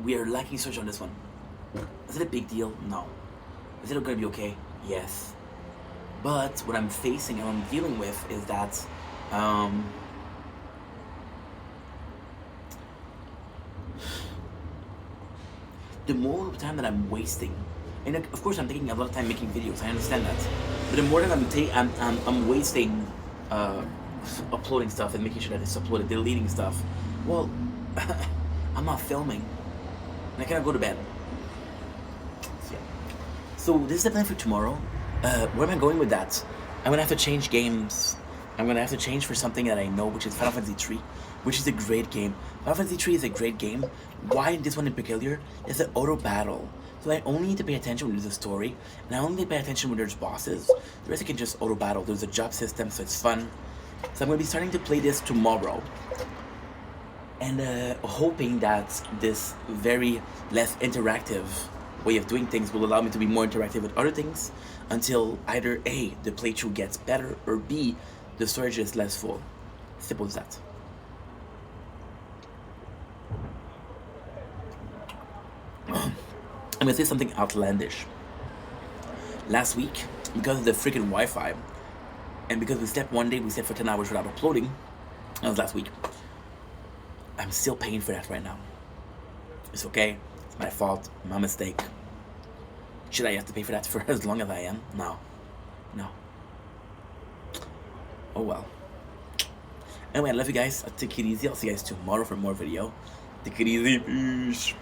we are lacking surge on this one. Is it a big deal? No. Is it going to be okay? Yes. But what I'm facing and what I'm dealing with is that the more time that I'm wasting, and of course I'm taking a lot of time making videos, I understand that, but the more that I'm wasting uploading stuff and making sure that it's uploaded, deleting stuff, well, I'm not filming, and I cannot go to bed. So this is the plan for tomorrow. Where am I going with that? I'm gonna have to change games. I'm gonna have to change for something that I know, which is Final Fantasy 3, which is a great game. Final Fantasy 3 is a great game. Why this one in particular is the auto battle. So I only need to pay attention when there's a story, and I only need to pay attention when there's bosses. The rest I can just auto battle. There's a job system, so it's fun. So I'm gonna be starting to play this tomorrow, and hoping that this very less interactive way of doing things will allow me to be more interactive with other things until either A, the playthrough gets better, or B, the storage is less full. Simple as that. I'm gonna say something outlandish. Last week, because of the freaking Wi-Fi, and because we slept one day, we slept for 10 hours without uploading, that was last week, I'm still paying for that right now. It's okay, it's my fault, my mistake. Should I have to pay for that for as long as I am? No. No. Oh well. Anyway, I love you guys. I'll take it easy. I'll see you guys tomorrow for more video. Take it easy. Peace.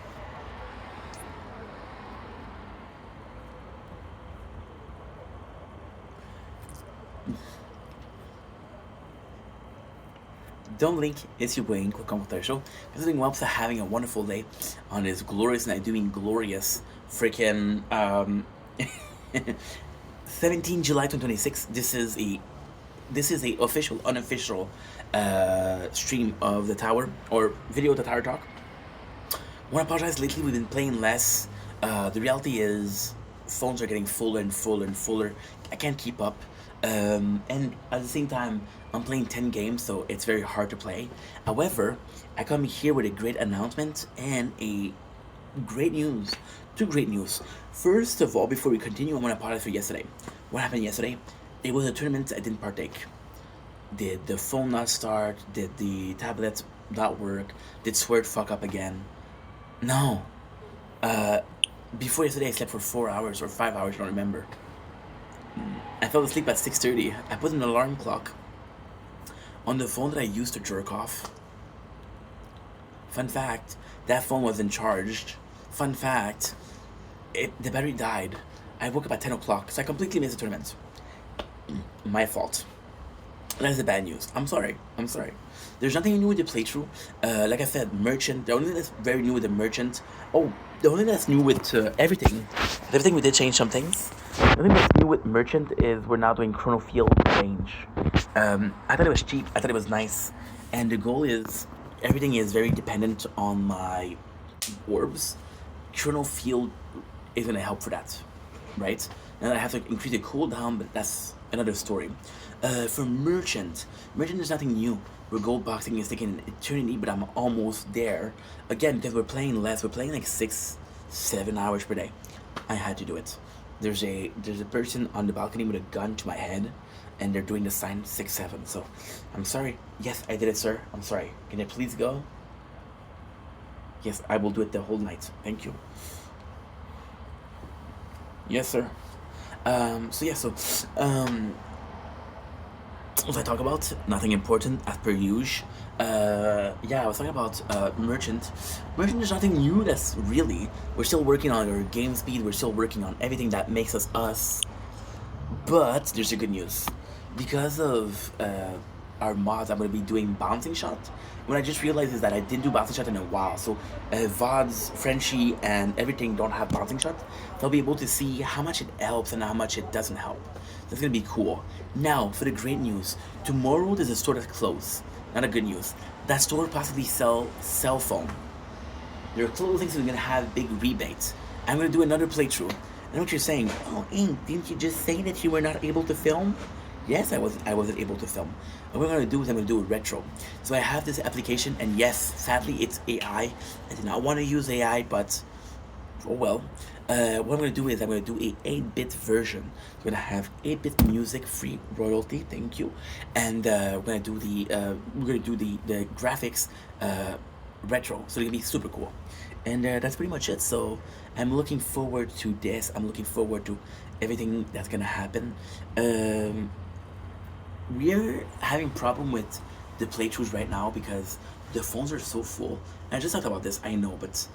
Don't link is your way. Quick commentaire show. I'm doing well, so having a wonderful day on this glorious night, doing glorious freaking 17 July 2026. This is a official, unofficial stream of the tower, or video of the tower talk. I want to apologize. Lately we've been playing less. The reality is phones are getting fuller and fuller and fuller. I can't keep up, and at the same time I'm playing 10 games, so it's very hard to play. However, I come here with a great announcement and a great news. Two great news. First of all, before we continue, I want to apologize for yesterday. What happened yesterday? It was a tournament I didn't partake. Did the phone not start? Did the tablet not work? Did Sword fuck up again? No. Before yesterday, I slept for 4 hours or 5 hours, I don't remember. I fell asleep at 6:30. I put an alarm clock on the phone that I used to jerk off. Fun fact, that phone wasn't charged. Fun fact, the battery died. I woke up at 10 o'clock, so I completely missed the tournament. My fault. That's the bad news. I'm sorry. There's nothing new with the playthrough. Like I said, merchant. The only thing that's very new with the merchant. Oh, the only thing that's new with everything. Everything we did change some things. The only thing that's new with merchant is we're now doing chrono field range. I thought it was cheap. I thought it was nice, and the goal is everything is very dependent on my orbs. Chrono field is gonna help for that, right? And I have to increase the cooldown, but that's another story. For merchant is nothing new. Where gold boxing is taking an eternity, but I'm almost there. Again, because we're playing less. We're playing like 6-7 hours per day. I had to do it. There's a person on the balcony with a gun to my head, and they're doing the sign 6-7. So, I'm sorry. Yes, I did it, sir. I'm sorry. Can I please go? Yes, I will do it the whole night. Thank you. Yes, sir. What was I talk about? Nothing important, as per usual. I was talking about merchant. Merchant is nothing new. That's really we're still working on our game speed. We're still working on everything that makes us us. But there's a good news, because of our mods. I'm gonna be doing bouncing shot. What I just realized is that I didn't do bouncing shot in a while. So VODs, Frenchie, and everything don't have bouncing shot. So I'll be able to see how much it helps and how much it doesn't help. That's gonna be cool. Now for the great news. Tomorrow there's a store that's closed. Not a good news. That store possibly sell cell phone. They're closing, so we're gonna have big rebates. I'm gonna do another playthrough. I know what you're saying. Oh, Ink, didn't you just say that you were not able to film? Yes, I wasn't able to film. And what I'm gonna do is I'm gonna do a retro. So I have this application, and yes, sadly it's AI. I did not want to use AI, but oh well. What I'm gonna do is I'm gonna do a 8-bit version. We're gonna have 8-bit music, free royalty. Thank you. And we're gonna do the graphics retro. So it's gonna be super cool. And that's pretty much it. So I'm looking forward to this. I'm looking forward to everything that's gonna happen. We're having problem with the playthroughs right now because the phones are so full. And I just talked about this, I know, but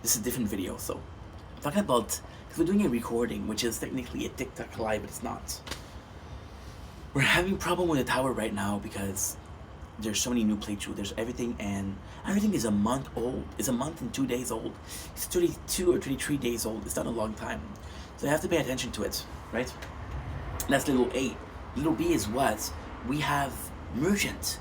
this is a different video. So I'm talking about, because we're doing a recording, which is technically a TikTok live, but it's not. We're having problem with the tower right now because there's so many new playthroughs. There's everything, and everything is a month old. It's a month and 2 days old. It's 32 or 33 days old. It's not a long time. So I have to pay attention to it, right? That's little A. Little B is what? We have merchant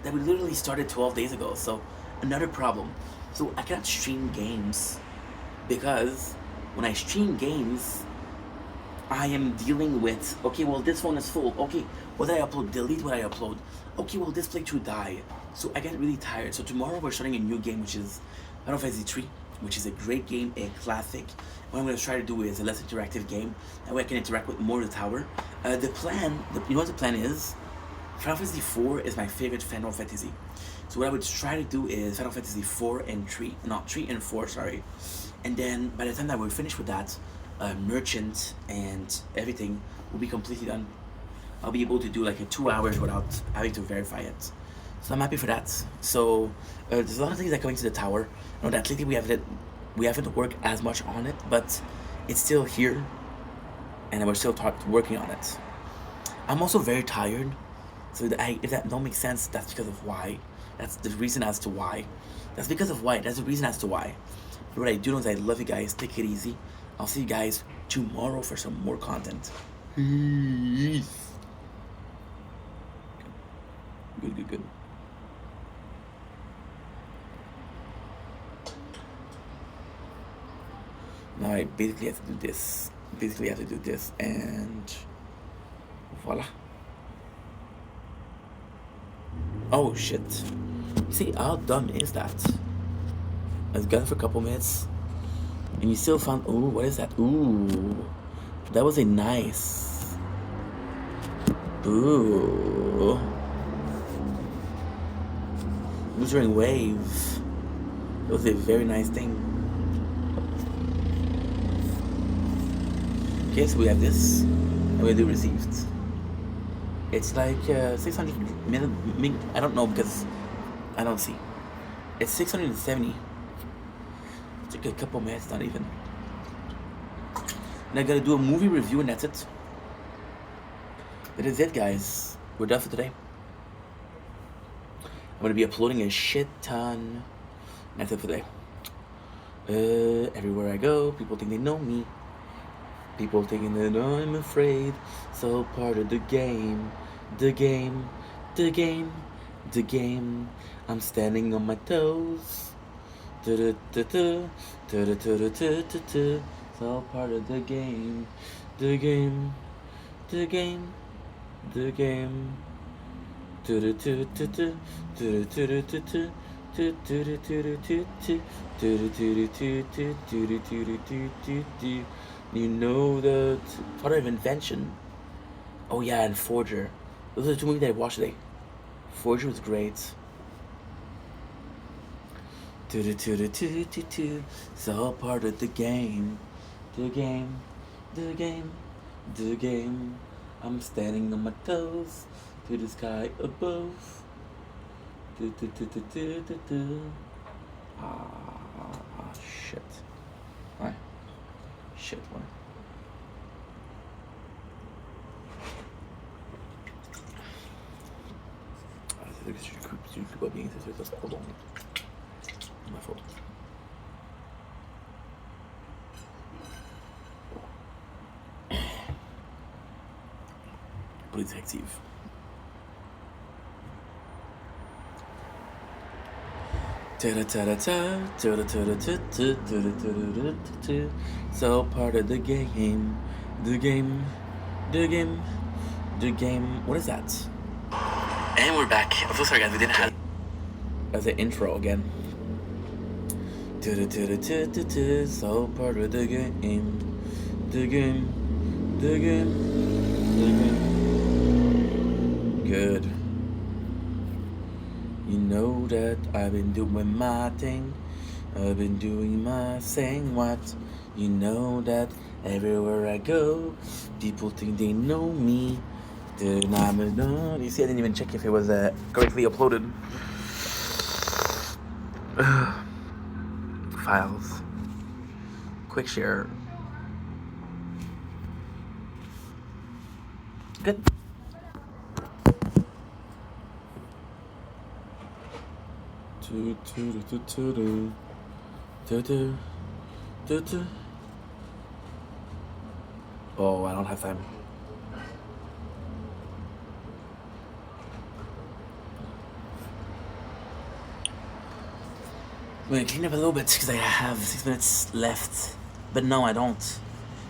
that we literally started 12 days ago. So another problem. So I cannot stream games because when I stream games, I am dealing with, okay, well, this phone is full. Okay, what did I upload? Delete what I upload. Okay, well, this playthrough died. So I get really tired. So tomorrow we're starting a new game, which is Final Fantasy 3, which is a great game, a classic. What I'm going to try to do is a less interactive game. That way I can interact with more of the tower. The plan, you know what the plan is? Final Fantasy 4 is my favorite Final Fantasy. So what I would try to do is Final Fantasy 4 and 3, not 3 and 4, sorry. And then by the time that we're finished with that, merchant and everything will be completely done. I'll be able to do like a 2 hours without having to verify it. So I'm happy for that. So there's a lot of things that are coming to the tower. I know that lately we haven't worked as much on it, but it's still here, and we're still working on it. I'm also very tired. So if that don't make sense, that's because of why. That's the reason as to why. That's because of why. That's the reason as to why. But what I do know is I love you guys. Take it easy. I'll see you guys tomorrow for some more content. Peace. Good. Now I basically have to do this. And voila. Oh shit. See, how dumb is that? I was gone for a couple minutes, and you still found, ooh, what is that? Ooh, that was a nice, ooh, Lutheran wave. That was a very nice thing. Okay, so we have this, and we do received. It's like 600 I don't know because I don't see. It's 670. It's like a couple minutes, not even. And I gotta do a movie review, and that's it. That is it, guys. We're done for today. gonna be uploading a shit ton. That's it for today. Everywhere I go, people think they know me. People thinking that I'm afraid. So part of the game. The game. The game. The game. I'm standing on my toes. It's all part of the game. The game. The game. The game. You know the Father of Invention. Oh yeah, and Forger. Those are the two movies that I watched today. Forger was great. It's all part of the game. The game. The game. The game. I'm standing on my toes to the sky above. Ah, shit. Ouais. Shit, ouais. Ah, c'est ça que si je le fais pas bien, c'est ça, c'est trop bon. C'est ma faute. Police directives. It's all part of the game. The game. The game. The game. What is that? And we're back. I'm so sorry, guys. We didn't have. That's an intro again. It's all part of the game. The game. The game. The game. Good. You know that I've been doing my thing. I've been doing my thing. What? You know that everywhere I go, people think they know me. You see, I didn't even check if it was correctly uploaded. Files. Quick share. Good. Oh, I don't have time. I'm gonna clean up a little bit because I have 6 minutes left. But no, I don't.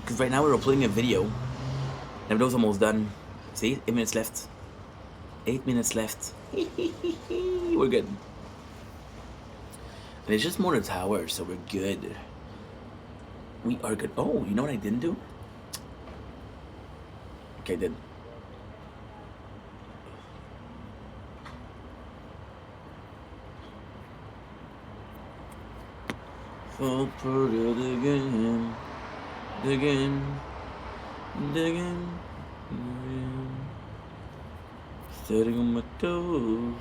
Because right now we're uploading a video. And the video's almost done. See? 8 minutes left. 8 minutes left. We're good. And it's just more the tower, so we're good. We are good. Oh, you know what I didn't do? Okay, I did. All part of the game. The game. The game. The game. Standing on my toes.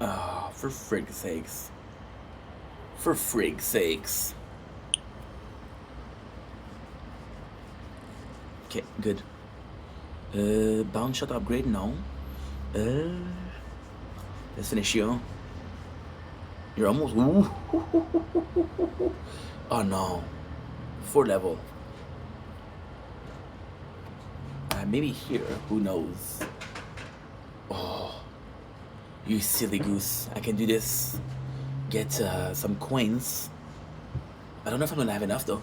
Ah, for frig's sakes. For frig's sakes. Okay, good. Bound shot upgrade now. Let's finish you. You're almost. Ooh. Oh no. 4 level. Maybe here. Who knows? Oh. You silly goose. I can do this. Get some coins. I don't know if I'm gonna have enough though.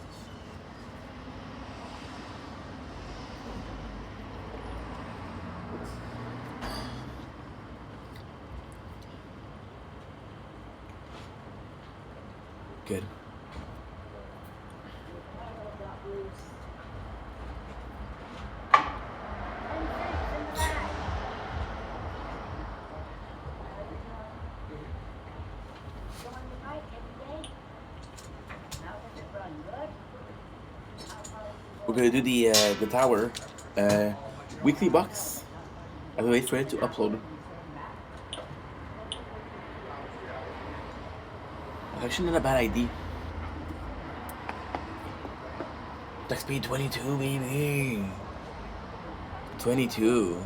Good. We're gonna do the tower weekly box. I'll wait for it to upload. Actually, not a bad idea. Attack speed 22, baby. 22.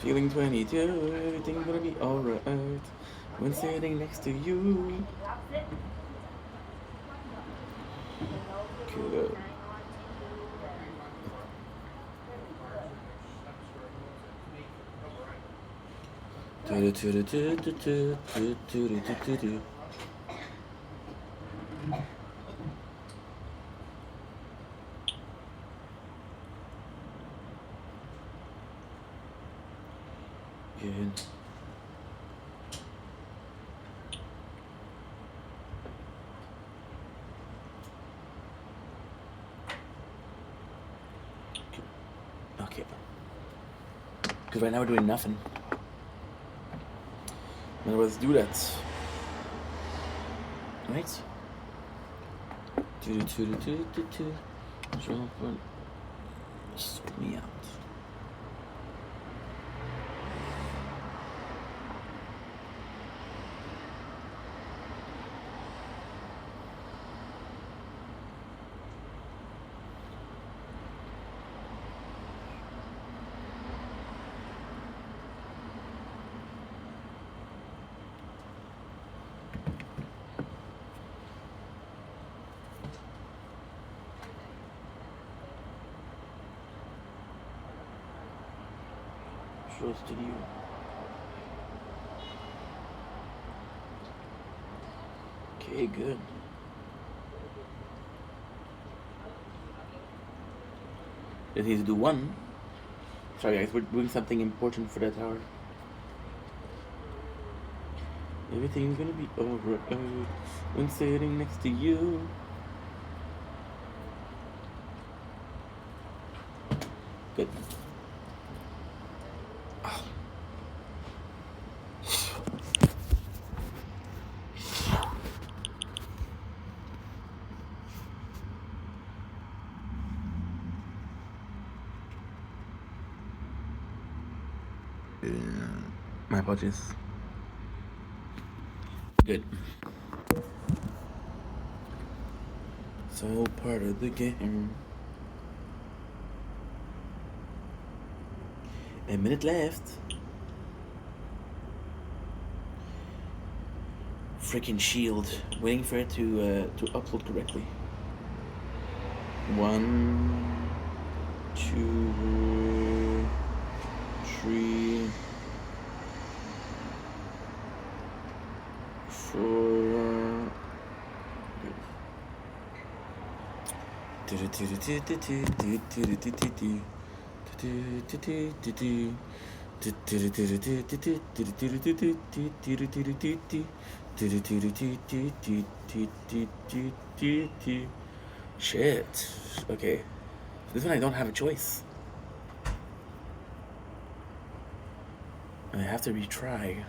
Feeling 22. Everything's gonna be alright when sitting next to you. Good. Good. Okay. Because right now we're doing nothing. Now let's do that. Right? Jump on. Sort me out. Trusted you. Okay, good. Just need to do one. Sorry guys, we're doing something important for that tower. Everything's gonna be alright when sitting next to you. Good. My apologies. Good. It's all part of the game. A minute left. Freaking shield. Waiting for it to upload correctly. 1, 2, 3, 4. Shit. Okay. This one I don't have a choice. I have to retry.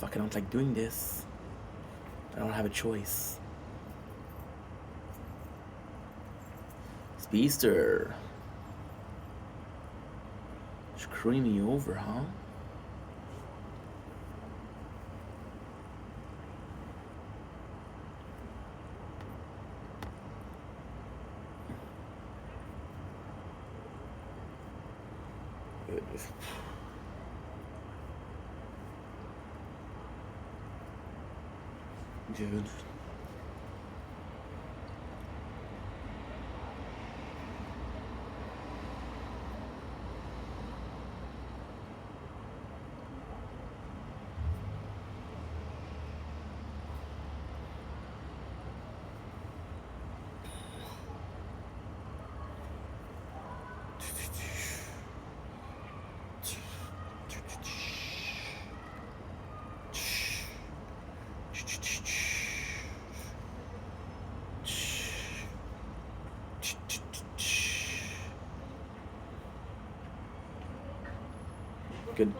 Fuck, I don't like doing this. I don't have a choice. Speedster. Screwing me over, huh? Good. Good. Good.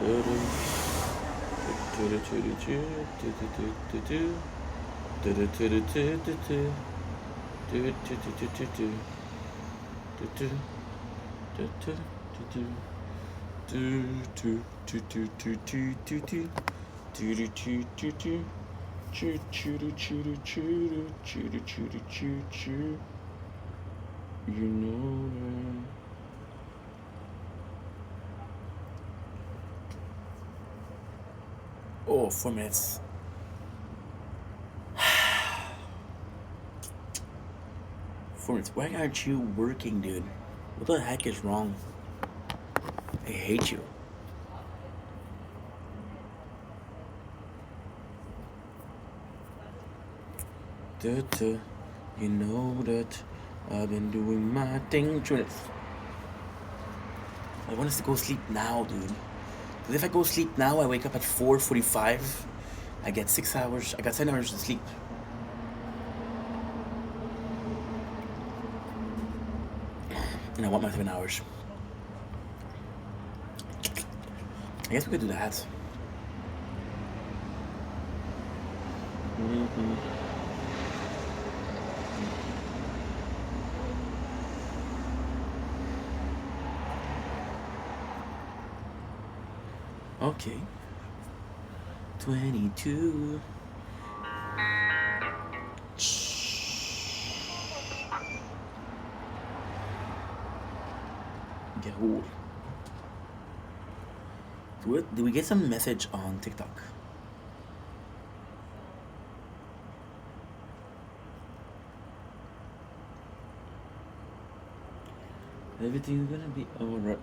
You know that. Oh, 4 minutes. 4 minutes. Why aren't you working, dude? What the heck is wrong? I hate you. You know that I've been doing my thing. 2 minutes. I want us to go sleep now, dude. Because if I go sleep now, I wake up at 4:45. I get 6 hours. I got 10 hours to sleep. And I want my 7 hours. I guess we could do that. Okay. 22. Get old. Did we get some message on TikTok? Everything's gonna be alright.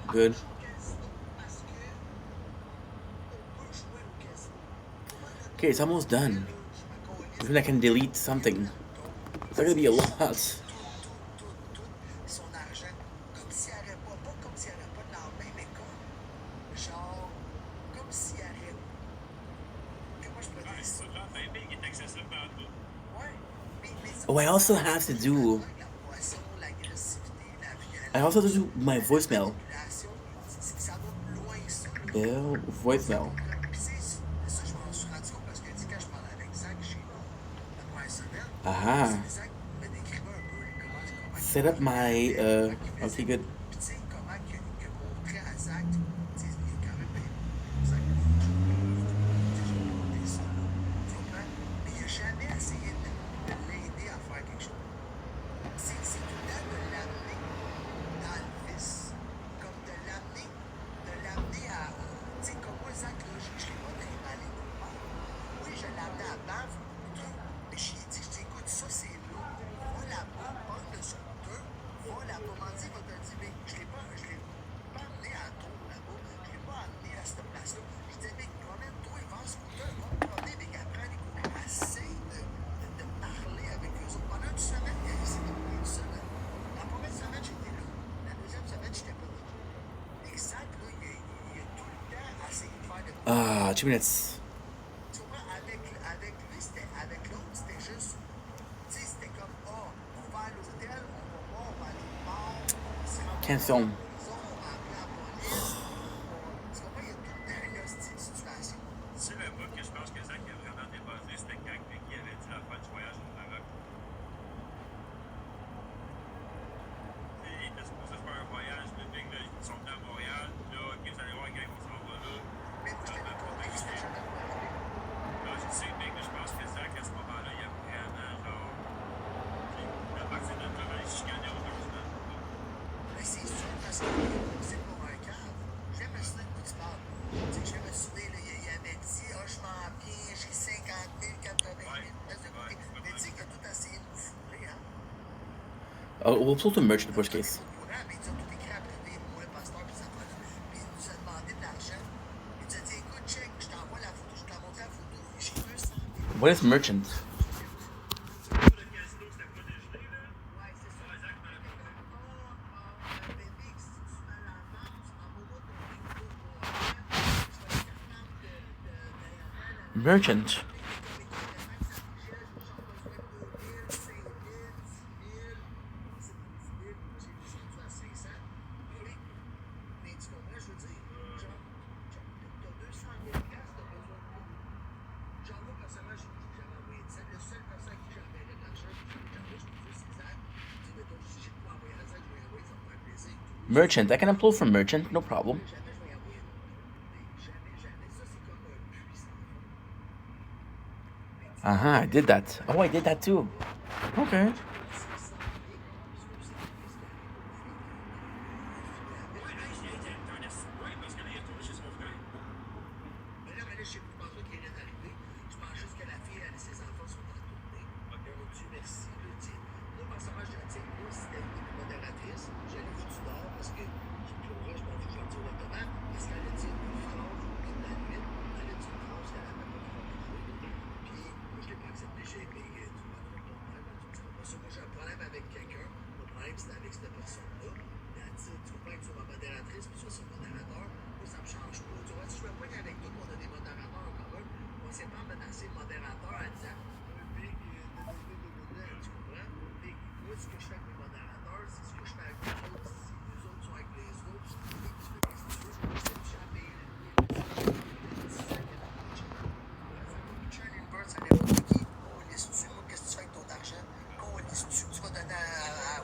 Good. Okay, it's almost done. Maybe I can delete something. It's not gonna be a lot. Oh, I also have to do. I also have to do my voicemail. Yeah, voicemail. Aha. Set up my okay, good. Ah, 2 minutes. Cancel. Oh, we'll upload to merch in the worst case. What is merchant? Merchant. Merchant. I can upload from merchant, no problem. I did that. Oh, I did that too. Okay.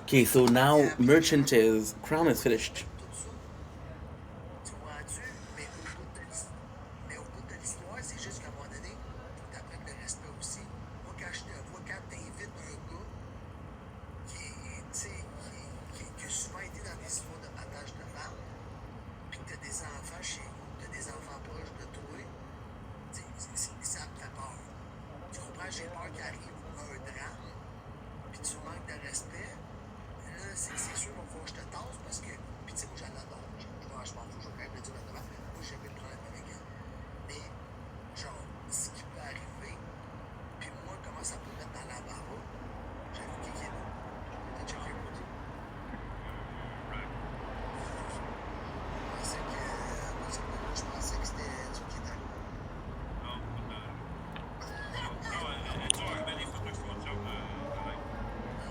Okay, so now merchant is crown is finished.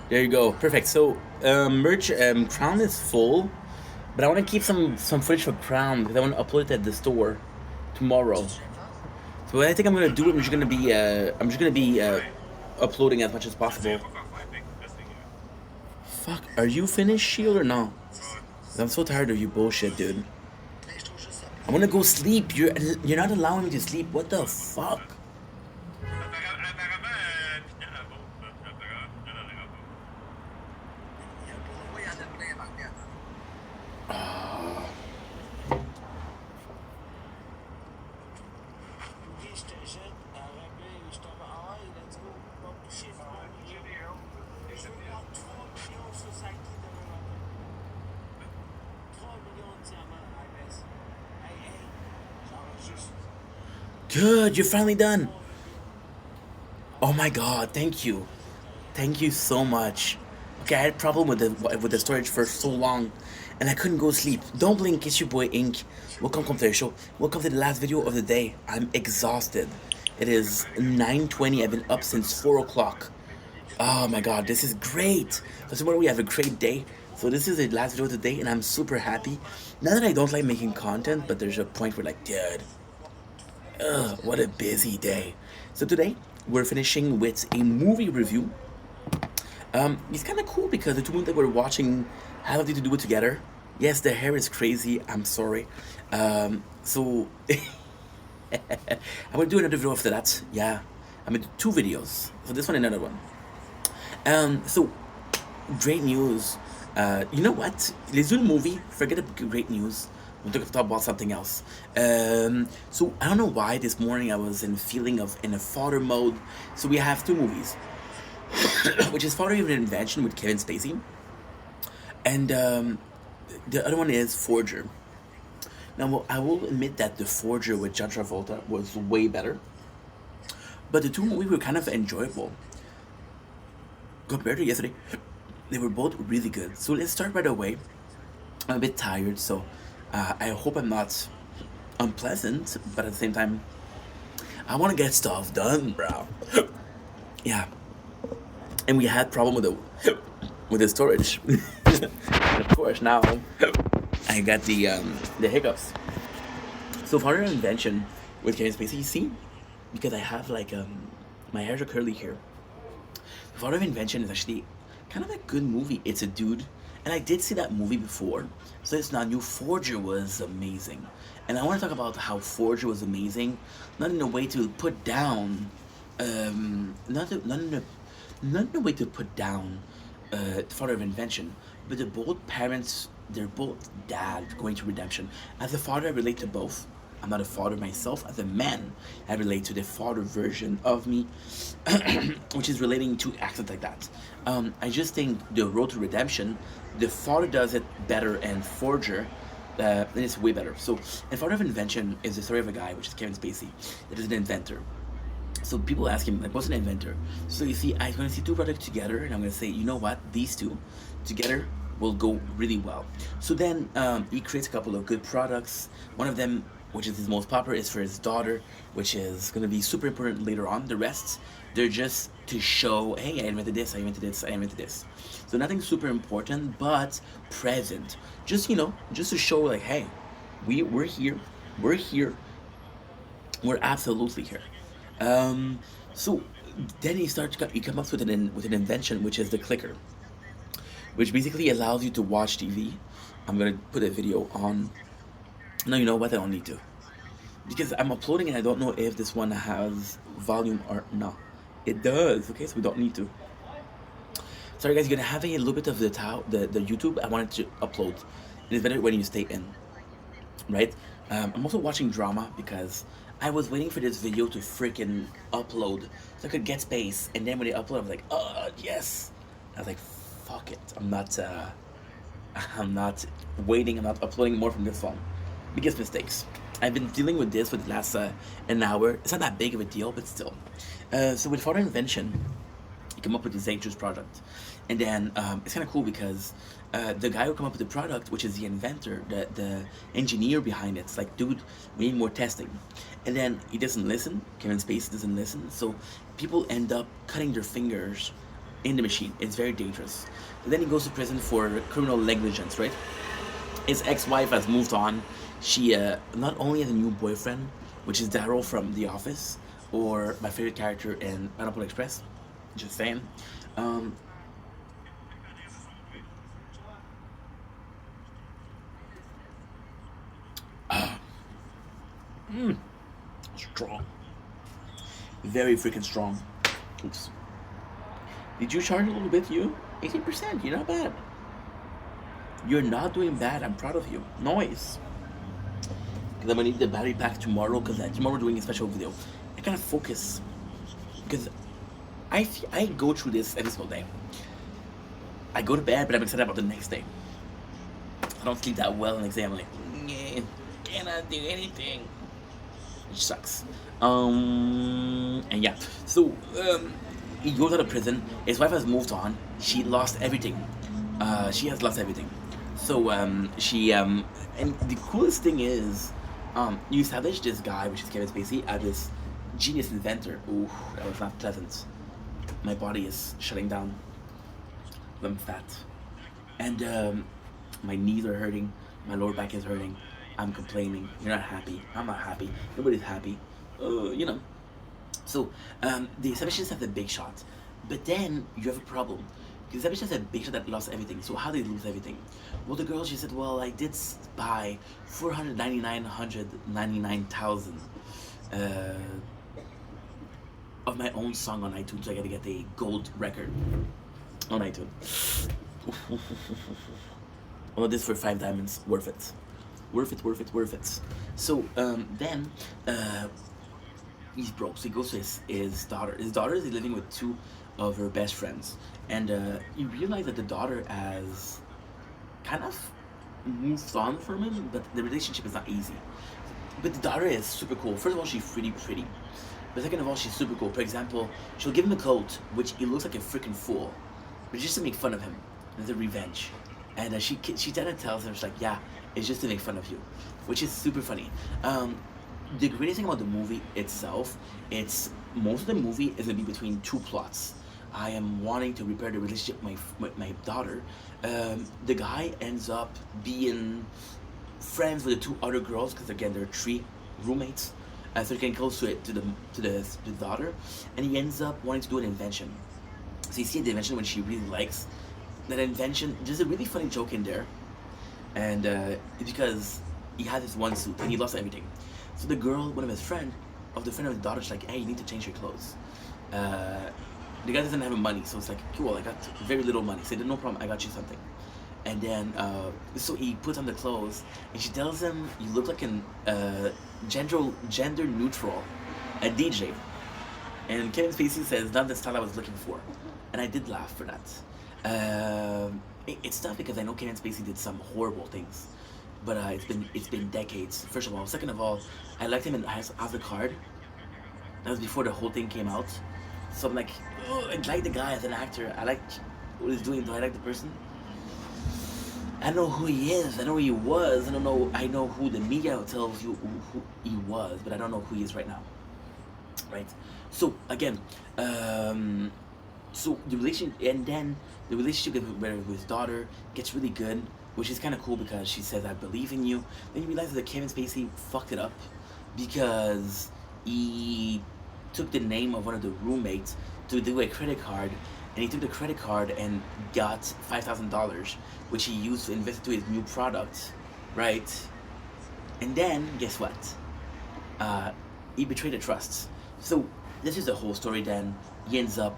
There you go. Perfect. So merch crown is full, but I want to keep some footage for crown because I want to upload it at the store tomorrow. So what I think I'm gonna do, I'm just gonna be uploading as much as possible. Fuck, are you finished, Shield, or no? I'm so tired of you bullshit, dude. I wanna go sleep. You're not allowing me to sleep. What the fuck? Good, you're finally done. Oh my god, thank you. Thank you so much. Okay, I had a problem with the storage for so long, and I couldn't go sleep. Don't blink, it's your boy Ink. Welcome to the show. Welcome to the last video of the day. I'm exhausted. It is 9:20. I've been up since 4 o'clock. Oh my god, this is great. So tomorrow we have a great day. So this is the last video of the day, and I'm super happy. Not that I don't like making content, but there's a point where like, dude, what a busy day. So today we're finishing with a movie review. It's kind of cool because the two movies that we're watching have to do it together. Yes, the hair is crazy. I'm sorry. So I'm gonna do another video after that. Yeah, I'm gonna do 2 videos. So this one and another one. So great news. You know what? Let's do the movie. Forget the great news. We'll talk about something else. So I don't know why this morning I was in a father mode. So we have 2 movies, which is Father of an Invention with Kevin Spacey, And the other one is Forger. Now, well, I will admit that the Forger with John Travolta was way better, but the two movies were kind of enjoyable compared to yesterday. They were both really good. So let's start right away. I'm a bit tired, so I hope I'm not unpleasant, but at the same time, I want to get stuff done, bro. Yeah, and we had problem with the storage, and of course now I got the hiccups. So for an invention with Kevin Spacey, you see, because I have like my hairs are curly here. Father of Invention is actually kind of a good movie. It's a dude, and I did see that movie before, so it's not new. Forger was amazing, and I want to talk about how Forger was amazing, not in a way to put down, not in a way to put down, Father of Invention, but they're both dad going to redemption. As a father, I relate to both. I'm not a father myself. As a man, I relate to the father version of me, which is relating to accents like that. I just think the road to redemption, the father does it better, and Forger, and it's way better. So, and Father of Invention is the story of a guy, which is Kevin Spacey, that is an inventor. So people ask him, like, what's an inventor? So you see, I'm going to see two products together, and I'm going to say, you know what, these two together will go really well. So then he creates a couple of good products. One of them, which is his most popular, is for his daughter, which is going to be super important later on. The rest, they're just to show, hey, I invented this, I invented this, I invented this. So nothing super important, but present. Just, just to show, like, hey, we're here, we're absolutely here. So then he comes up with an invention, which is the clicker, which basically allows you to watch TV. I'm gonna put a video on. No, you know what? I don't need to, because I'm uploading and I don't know if this one has volume or not. It does. Okay, so we don't need to. Sorry guys, you're gonna have a little bit of the YouTube. I wanted to upload. It's better when you stay in, right? I'm also watching drama because I was waiting for this video to freaking upload so I could get space, and then when it uploaded, I was like, oh yes. I was like, fuck it. I'm not waiting. I'm not uploading more from this phone. Biggest mistakes. I've been dealing with this for the last an hour. It's not that big of a deal, but still. So with Father Invention, he came up with this dangerous product, and then it's kind of cool because the guy who come up with the product, which is the inventor, the engineer behind it, it's like, dude, we need more testing. And then he doesn't listen. Kevin Spacey doesn't listen. So people end up cutting their fingers in the machine. It's very dangerous. And then he goes to prison for criminal negligence, right? His ex-wife has moved on. She not only has a new boyfriend, which is Daryl from The Office, or my favorite character in Pineapple Express. Just saying. Strong. Very freaking strong. Oops. Did you charge a little bit, you? 18%, you're not bad. You're not doing bad, I'm proud of you. Nice. Because I'm gonna need the battery pack tomorrow, because tomorrow we're doing a special video. I kind of focus, because I go through this every single day. I go to bed, but I'm excited about the next day. I don't sleep that well the next day. I'm like, cannot do anything. Which sucks. And yeah. So, he goes out of prison. His wife has moved on. She lost everything. She has lost everything. So, and the coolest thing is, you establish this guy, which is Kevin Spacey, as this genius inventor. Ooh, that was not pleasant. My body is shutting down. I'm fat. And, my knees are hurting. My lower back is hurting. I'm complaining. You're not happy. I'm not happy. Nobody's happy. So, the establishments have the big shot. But then, you have a problem. The establishments have a big shot that lost everything. So how did they lose everything? Well, the girl, she said, well, I did buy 499,000 of my own song on iTunes. So I gotta get a gold record on iTunes. Well, this for 5 diamonds. Worth it. Worth it, worth it, worth it. So, then, he's broke. So he goes to his daughter. His daughter is living with 2 of her best friends. And, you realize that the daughter has kind of moves on from him, but the relationship is not easy. But the daughter is super cool. First of all, she's pretty pretty. But second of all, she's super cool. For example, she'll give him a coat, which he looks like a freaking fool, but just to make fun of him. It's a revenge. And she kind of tells him, she's like, yeah, it's just to make fun of you, which is super funny. The greatest thing about the movie itself, it's most of the movie is gonna be between two plots. I am wanting to repair the relationship with my daughter. The guy ends up being friends with the two other girls because again they're three roommates, so he can close to the daughter, and he ends up wanting to do an invention. So you see the invention when she really likes that invention. There's a really funny joke in there, and because he had this one suit and he lost everything. So the girl, one of his friend, of the friend of the daughter, she's like, hey, you need to change your clothes. The guy doesn't have money, so it's like, cool, I got very little money. He said, no problem, I got you something. And then, so he puts on the clothes, and she tells him, you look like an gender neutral, a DJ. And Kevin Spacey says, not the style I was looking for. And I did laugh for that. It's tough because I know Kevin Spacey did some horrible things. But it's been decades, first of all. Second of all, I liked him in House of the Card. That was before the whole thing came out. So I'm like, oh, I like the guy as an actor. I like what he's doing. Do I like the person? I don't know who he is. I know who he was. I know who the media tells you who he was, but I don't know who he is right now. Right? So again, so the relationship with his daughter gets really good, which is kind of cool because she says, I believe in you. Then you realize that Kevin Spacey fucked it up because he took the name of one of the roommates to do a credit card, and he took the credit card and got $5,000, which he used to invest into his new product, right? And then, guess what? He betrayed the trust. So this is the whole story. Then he ends up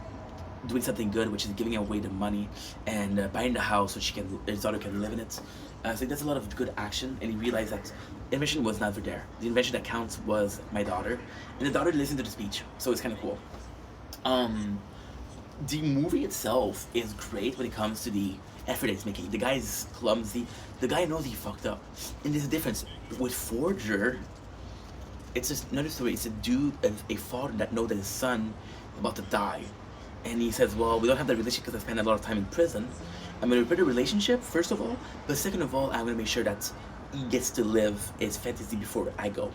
doing something good, which is giving away the money and buying the house so his daughter can live in it. So he does a lot of good action, and he realized that the invention was never there. The invention that counts was my daughter, and the daughter listened to the speech, so it's kind of cool. The movie itself is great when it comes to the effort it's making. The guy is clumsy. The guy knows he fucked up, and there's a difference with Forger. It's just another story. It's a dude, a father that knows that his son is about to die. And he says, well, we don't have that relationship because I spent a lot of time in prison. I'm going to repair the relationship, first of all. But second of all, I'm going to make sure that he gets to live his fantasy before I go.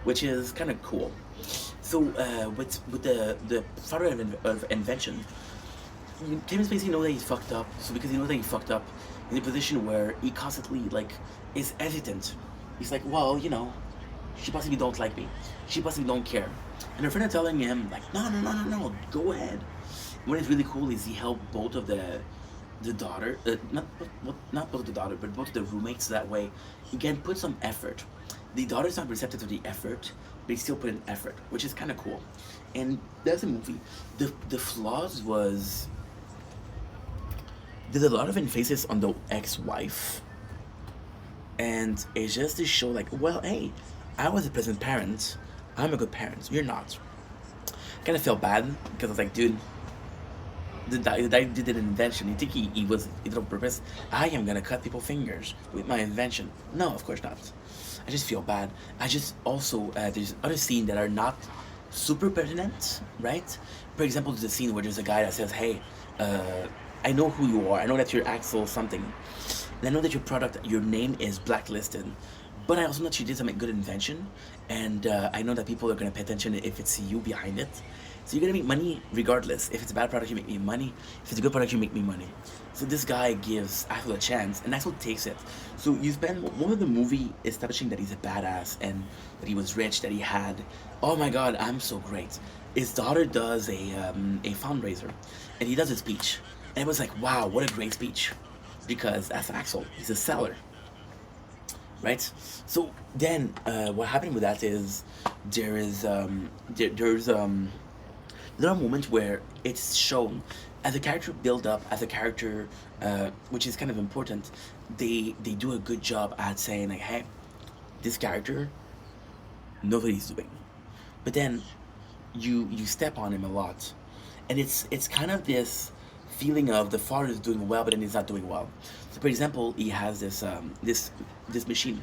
Which is kind of cool. So, with the father of invention, Kevin Spacey knows that he's fucked up. So because he knows that he fucked up, in a position where he constantly, is hesitant. He's like, well, she possibly don't like me. She possibly don't care. And her friend are telling him, no, go ahead. What is really cool is he helped both of the daughter, not both of the daughter, but both of the roommates. That way, he can put some effort. The daughter's not receptive to the effort, but he still put in effort, which is kind of cool. And that's a movie. The flaws was there's a lot of emphasis on the ex-wife, and it's just to show well, hey, I was a present parent. I'm a good parent. You're not. I kind of felt bad because I was like, dude, the guy did an invention. You think he did on purpose? I am gonna cut people's fingers with my invention. No, of course not. I just feel bad. I just also there's other scenes that are not super pertinent, right? For example, there's a scene where there's a guy that says, hey, I know who you are. I know that you're Axel something. And I know that your name is blacklisted. But I also know that you did some good invention, and I know that people are going to pay attention if it's you behind it. So you're going to make money regardless. If it's a bad product, you make me money. If it's a good product, you make me money. So this guy gives Axel a chance, and Axel takes it. So you spend one of the movie establishing that he's a badass and that he was rich, that he had, oh my god, I'm so great. His daughter does a fundraiser, and he does a speech. And it was like, wow, what a great speech. Because that's Axel. He's a seller. Right? So then what happened with that is there's there are moments where it's shown as a character build up, as a character which is kind of important. They do a good job at saying hey, this character knows what he's doing. But then you step on him a lot. And it's kind of this feeling of the father is doing well, but then he's not doing well. So, for example, he has this machine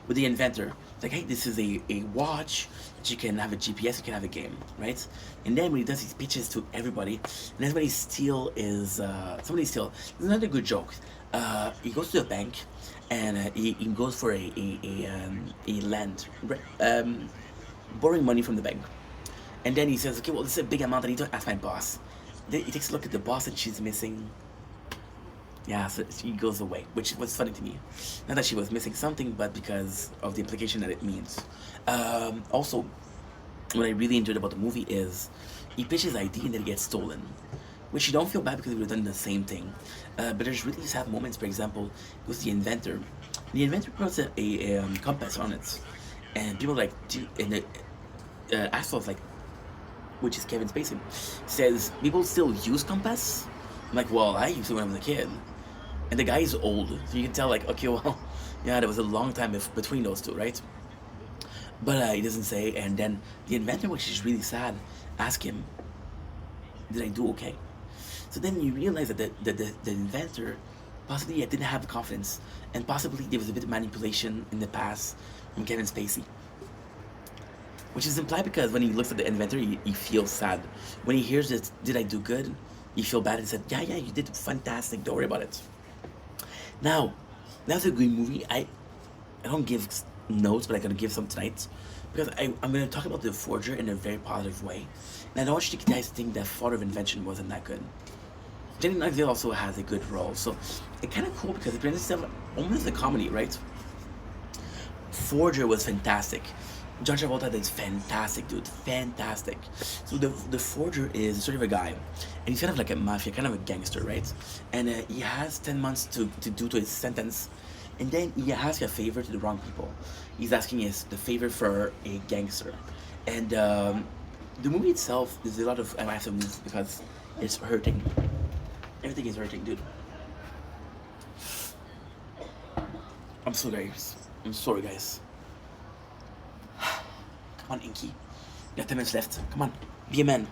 with the inventor. It's like, hey, this is a watch that you can have a GPS, you can have a game, right? And then when he does these pitches to everybody, and everybody steal is somebody steal. It's another good joke. He goes to the bank, and he goes for a land, borrowing money from the bank. And then he says, okay, well, this is a big amount. I need to ask my boss. Then he takes a look at the boss, and she's missing. Yeah, so she goes away, which was funny to me. Not that she was missing something, but because of the implication that it means. Also, what I really enjoyed about the movie is he pitches his ID and then it gets stolen, which you don't feel bad because he would have done the same thing. But there's really sad moments. For example, it was the inventor. The inventor puts a compass on it, and people like, and the asshole like, which is Kevin Spacey, says people still use compass. I'm like, well, I used it when I was a kid. And the guy is old, so you can tell, like, okay, well, yeah, there was a long time between those two, right? But he doesn't say, and then the inventor, which is really sad, ask him, did I do okay? So then you realize that the inventor possibly didn't have the confidence, and possibly there was a bit of manipulation in the past from Kevin Spacey. Which is implied because when he looks at the inventor, he feels sad. When he hears that, did I do good? You feel bad and said, yeah, you did fantastic, don't worry about it. Now, that's a great movie. I don't give notes, but I'm going to give some tonight. Because I'm going to talk about The Forger in a very positive way. And I don't want you guys to think that Father of Invention wasn't that good. Jenny Knoxville also has a good role. So, it's kind of cool because it presents itself almost a comedy, right? Forger was fantastic. John Travolta did fantastic, dude. Fantastic. So the forger is sort of a guy, and he's kind of like a mafia, kind of a gangster, right? And he has 10 months to do to his sentence, and then he asks a favor to the wrong people. He's asking the favor for a gangster, and the movie itself is a lot of I have to move because it's hurting. Everything is hurting, dude. I'm sorry, guys. Come on, Inky. You got 10 minutes left. Come on. Be a man.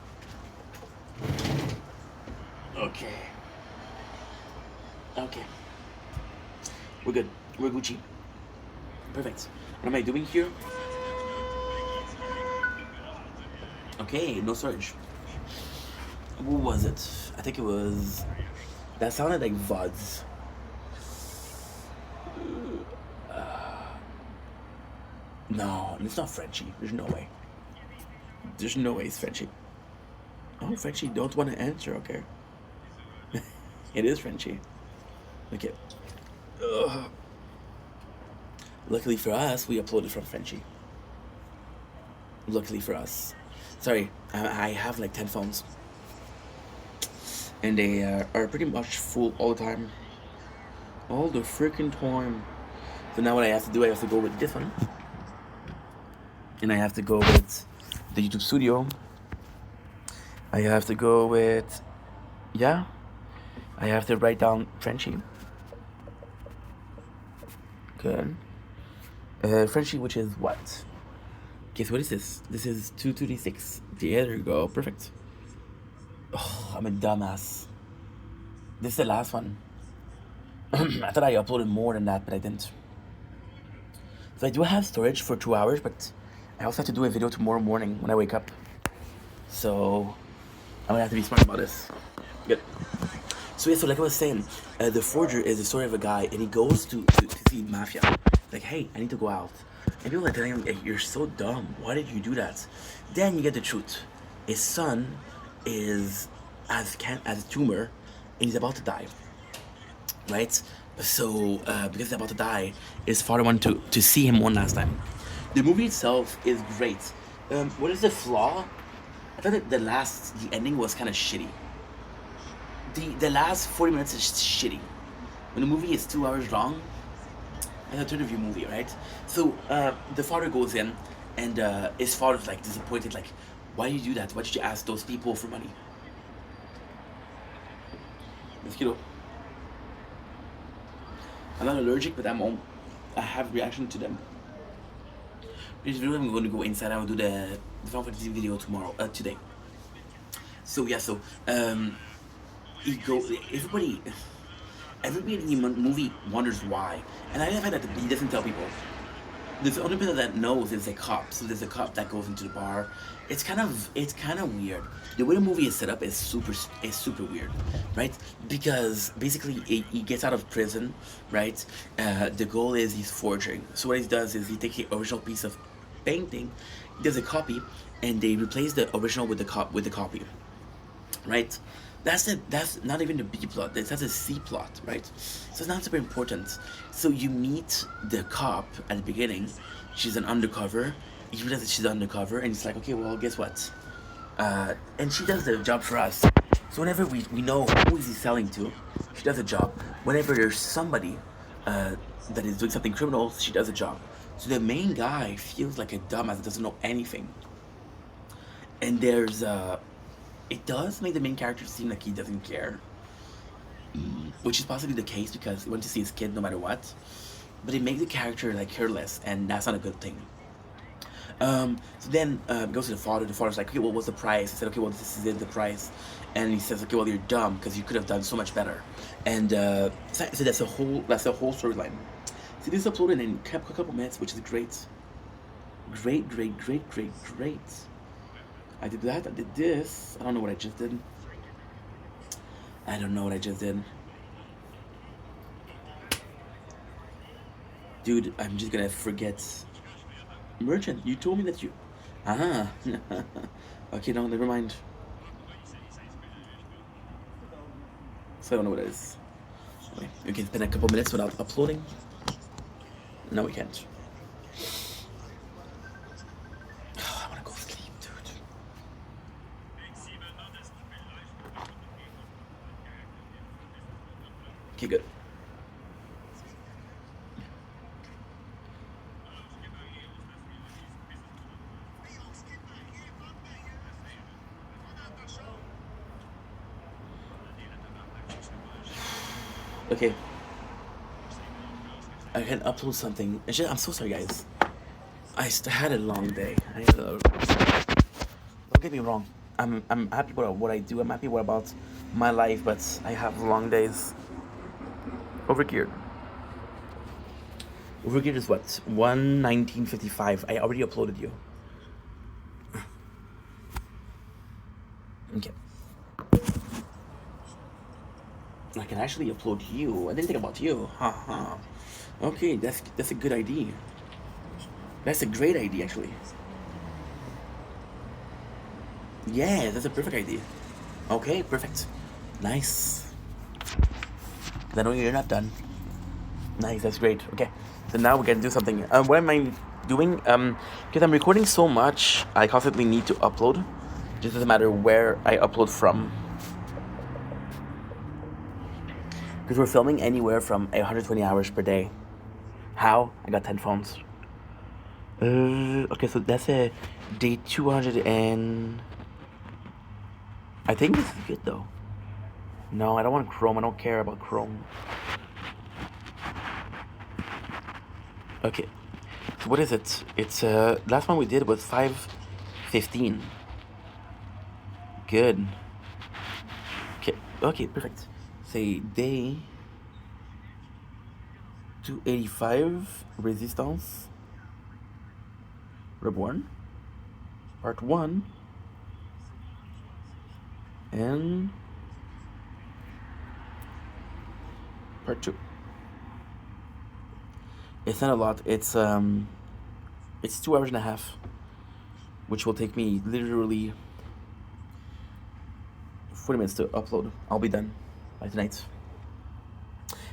Okay. We're good. We're Gucci. Perfect. What am I doing here? Okay, no surge. What was it? I think it was... That sounded like VODs. No, it's not Frenchie. There's no way. There's no way it's Frenchie. Oh, Frenchie, don't want to answer, okay. It is Frenchie. Okay. Ugh. Luckily for us, we uploaded from Frenchie. Luckily for us. Sorry, I have like 10 phones. And they are pretty much full all the time. All the freaking time. So now what I have to do, I have to go with this one. And I have to go with the YouTube Studio. I have to go with, yeah. I have to write down Frenchie. Good. Frenchie, which is what? Okay, so what is this? This is 226. Yeah, there you go. Perfect. Oh, I'm a dumbass. This is the last one. I thought I uploaded more than that, but I didn't. So I do have storage for 2 hours, but I also have to do a video tomorrow morning when I wake up. So I'm gonna have to be smart about this. Good. So yeah, so like I was saying, the forger is the story of a guy, and he goes to see mafia. Like, hey, I need to go out. And people are telling him, hey, you're so dumb. Why did you do that? Then you get the truth. His son has a tumor, and he's about to die. Right? So because he's about to die, his father wanted to see him one last time. The movie itself is great. What is the flaw? I thought that the ending was kind of shitty. The last 40 minutes is shitty. When the movie is 2 hours long, it's a third of your movie, right? So the father goes in, and his father's like disappointed, like, why did you do that? Why did you ask those people for money? Mosquito. I'm not allergic, but I have reaction to them. This video, I'm going to go inside. I will do the Final Fantasy video today. So yeah, so everybody in the movie wonders why, and I love that he doesn't tell people. The only person that knows is a cop. So there's a cop that goes into the bar. It's kind of weird. The way the movie is set up is super weird, right? Because basically he gets out of prison, right? The goal is he's forging. So what he does is he takes the original piece of painting, he does a copy, and they replace the original with the copy, right? That's not even the B plot. That's a C plot, right? So it's not super important. So you meet the cop at the beginning. She's an undercover. You realize that she's undercover, and it's like, okay, well, guess what? And she does the job for us. So whenever we know who is he selling to, she does a job. Whenever there's somebody that is doing something criminal, she does a job. So the main guy feels like a dumbass that doesn't know anything. And it does make the main character seem like he doesn't care, which is possibly the case because he wants to see his kid no matter what. But it makes the character like careless, and that's not a good thing. So then it goes to the father. The father's like, okay, well, what's the price? He said, okay, well, this is the price. And he says, okay, well, you're dumb because you could have done so much better. And so that's the whole storyline. So this is uploaded in a couple minutes, which is great. Great. I did that, I did this. I don't know what I just did. Dude, I'm just gonna forget. Merchant, you told me that you... Ah. Okay, no, never mind. So I don't know what it is. Okay, we can spend a couple minutes without uploading. No, we can't. I wanna go sleep, dude. Okay, good. Okay. I can upload something. I'm so sorry, guys. I had a long day. Don't get me wrong. I'm happy about what I do. I'm happy about my life, but I have long days. Overgeared. Overgeared is what? 1:19:55. I already uploaded you. Okay. I can actually upload you. I didn't think about you. Haha. Okay, that's a good idea. That's a great idea, actually. Yeah, that's a perfect idea. Okay, perfect. Nice. I know you're not done. Nice, that's great. Okay, so now we can do something. What am I doing? Because I'm recording so much, I constantly need to upload. It just doesn't matter where I upload from. Because we're filming anywhere from 120 hours per day. How? I got 10 phones. Okay, so that's a day 200 and... I think this is good though. No, I don't want Chrome. I don't care about Chrome. Okay. So what is it? It's last one we did was 5:15. Good. Okay, perfect. Say day 285 Resistance Reborn Part 1 and Part 2. It's not a lot. It's 2 hours and a half, which will take me literally 40 minutes to upload. I'll be done by tonight.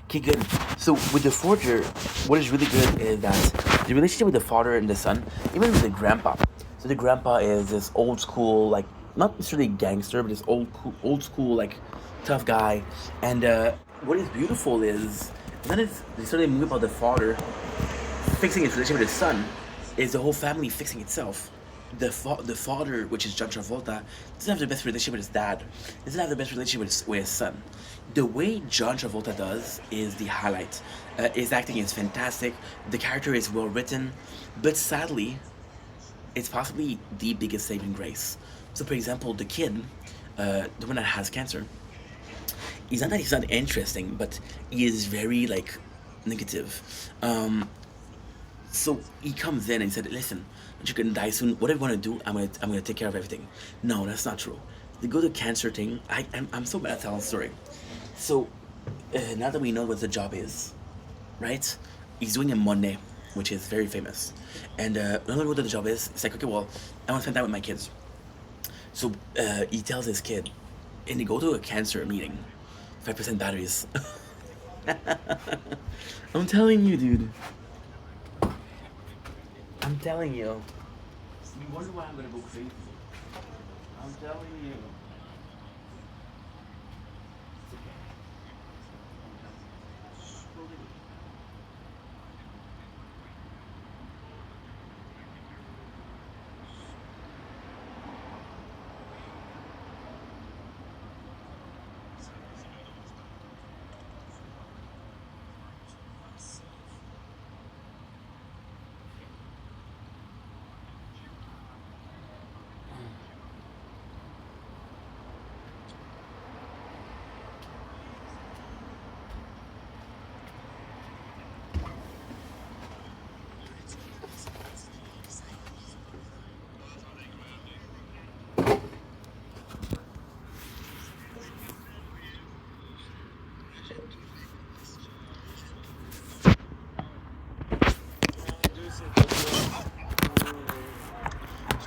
Okay, good. So with the forger, what is really good is that the relationship with the father and the son, even with the grandpa. So the grandpa is this old school, like not necessarily gangster, but this old school, like tough guy. And what is beautiful is not necessarily a movie about the father fixing his relationship with his son, is the whole family fixing itself. The father, which is John Travolta, doesn't have the best relationship with his dad. Doesn't have the best relationship with his son. The way John Travolta does is the highlight. His acting is fantastic. The character is well written, but sadly, it's possibly the biggest saving grace. So, for example, the kid, the one that has cancer, He's not that he's not interesting, but he is very like negative. So he comes in and he said, "Listen, you're gonna die soon. Whatever you want to do, I'm gonna take care of everything." No, that's not true. They go to cancer thing. I'm so bad at telling the story. So now that we know what the job is, right? He's doing a Monet, which is very famous. And now that we know what the job is, it's like, okay, well, I want to spend time with my kids. So he tells his kid, and they go to a cancer meeting. 5% batteries. I'm telling you, dude. I'm telling you. You wonder why I'm gonna go crazy. I'm telling you. It's okay.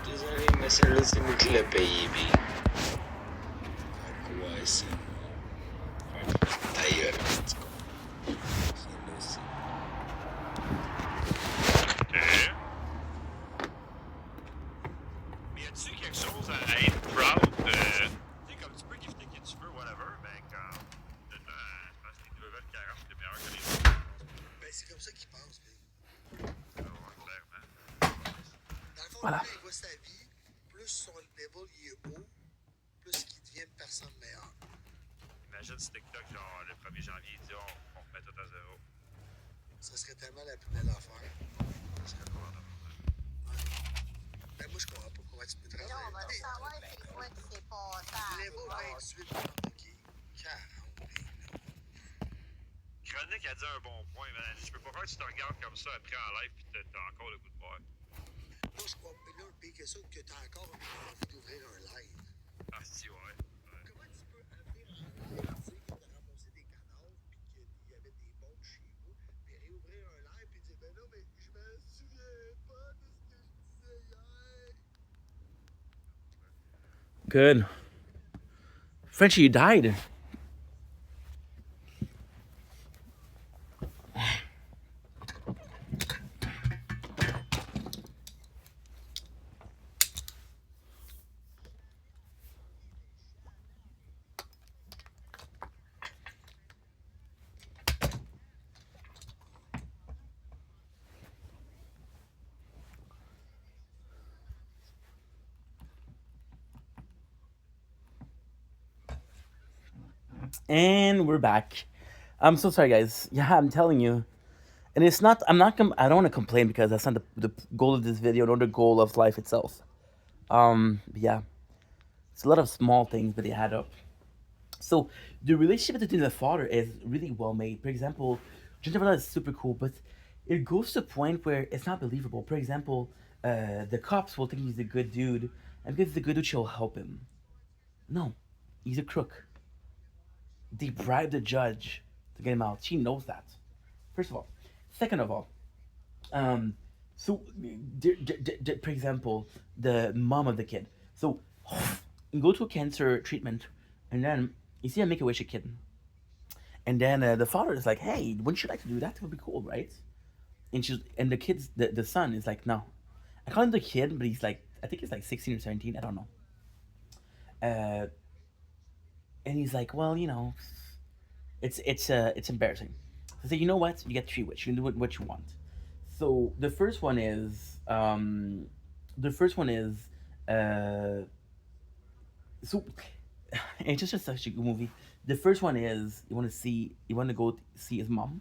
Désolé, mais celle-là, c'est moi qui l'ai payé, pis. Fait quoi, c'est. Ta gueule, en tout cas. Celle-là, c'est. Mais y a-tu quelque chose à être proud de. Tu sais, comme tu peux gifter qui tu veux, whatever, mais comme. Je pense que les level 40 c'est meilleur que les autres. Ben, c'est comme ça qu'il pense, mais. Ouais, clairement. Dans le fond, Voilà. plus il voit sa vie, plus son level il est haut, plus il devient une personne meilleure. Imagine si TikTok, genre, le 1er janvier, il dit on remet tout à zéro. Ça serait tellement la plus belle affaire. Ça serait probablement. Ben, moi, je comprends pas comment tu peux travailler. Là, on va savoir c'est quoi qui s'est passé à Level la 28, ok. 40. Chronique a dit un bon point, man. Je peux pas faire que tu te regardes comme ça après en live pis t'as encore le goût de boire. Non, je crois. Mais là, le pire que ça, que t'as encore envie d'ouvrir un live. Ah, si, ouais. Comment tu peux amener en live, dire que t'as ramassé des cadavres, puis qu'il y avait des bombes chez vous, puis réouvrir un live, puis dire, ben non, mais je me souviens pas de ce que je disais hier. Good. Frenchie, you died. And we're back. I'm so sorry, guys. Yeah, I'm telling you. And it's not, I don't want to complain because that's not the goal of this video, nor the goal of life itself. Yeah. It's a lot of small things, but they add up. So, the relationship between the father is really well made. For example, Gingerbread is super cool, but it goes to a point where it's not believable. For example, the cops will think he's a good dude, and because he's a good dude, she'll help him. No, he's a crook. They bribed the judge to get him out. She knows that. First of all. Second of all, um, so for example, the mom of the kid. So you go to a cancer treatment, and then you see a Make a Wish kid, and then the father is like, "Hey, wouldn't you like to do that? It would be cool, right?" And the kid's the son is like, "No." I call him the kid, but he's like, I think he's like 16 or 17. I don't know. Uh, and he's like, "Well, it's embarrassing." So I say, you know what? You get three wishes. You can do what you want. So the first one is, uh, so it's just such a good movie. The first one is you want to go see his mom.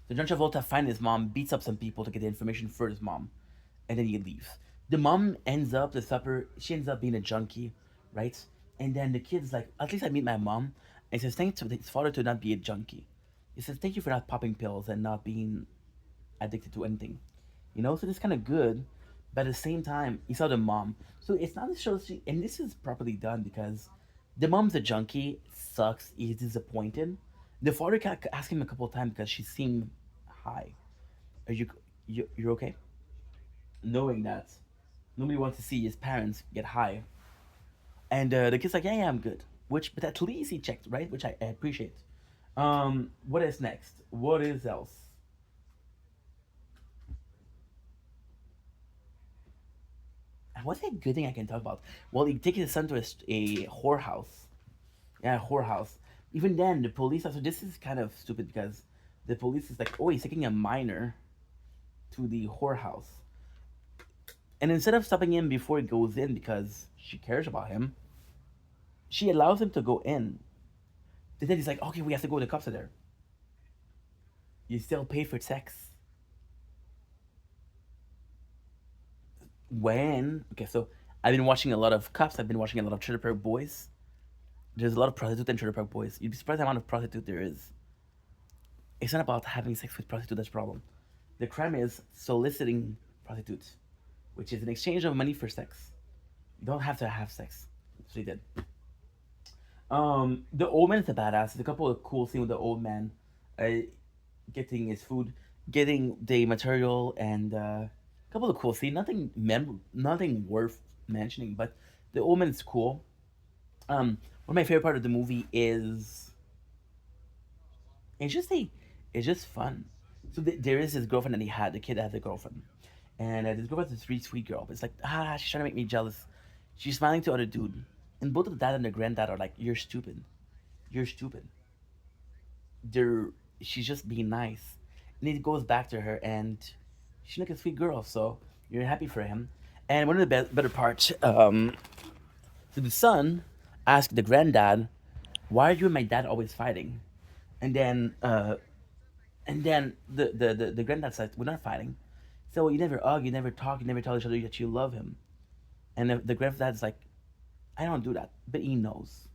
So John Travolta finds his mom, beats up some people to get the information for his mom, and then he leaves. The mom ends up, she ends up being a junkie, right? And then the kid's like, at least I meet my mom. And he says thanks to his father to not be a junkie. He says thank you for not popping pills and not being addicted to anything. You know, so it's kind of good, but at the same time, he saw the mom. So it's not a show, and this is properly done because the mom's a junkie, sucks, he's disappointed. The father kept asking him a couple of times because she seemed high. Are you're okay? Knowing that nobody wants to see his parents get high, and the kid's like, yeah, yeah, I'm good. Which, but at least he checked, right? Which I appreciate. What is next? What is else? What's a good thing I can talk about? Well, he takes his son to a whorehouse. Yeah, whorehouse. Even then, the police. So this is kind of stupid because the police is like, oh, he's taking a minor to the whorehouse, and instead of stopping him before he goes in because she cares about him, she allows him to go in. Then he's like, okay, we have to go. The cops are there. You still pay for sex when? Okay, so I've been watching a lot of cops. I've been watching a lot of Trailer Park Boys. There's a lot of prostitute in Trailer Park Boys. You'd be surprised the amount of prostitute there is. It's not about having sex with prostitute that's the problem. The crime is soliciting prostitutes, which is an exchange of money for sex. You don't have to have sex. So he did. The old man is a badass. There's a couple of cool scenes with the old man, uh, getting his food, getting the material, and a couple of cool scenes. Nothing worth mentioning, but the old man is cool. One of my favorite part of the movie is it's just a, it's just fun. So there is this girlfriend that he had. The kid has a girlfriend, and this girlfriend's a sweet girl. But it's like she's trying to make me jealous. She's smiling to other dude, and both the dad and the granddad are like, "You're stupid. You're stupid." They're She's just being nice, and he goes back to her, and she's like a sweet girl. So you're happy for him. And one of the better parts, so the son asked the granddad, "Why are you and my dad always fighting?" And then the granddad said, "We're not fighting. So you never hug, you never talk, you never tell each other that you love him." And the granddad's like, "I don't do that," but he knows.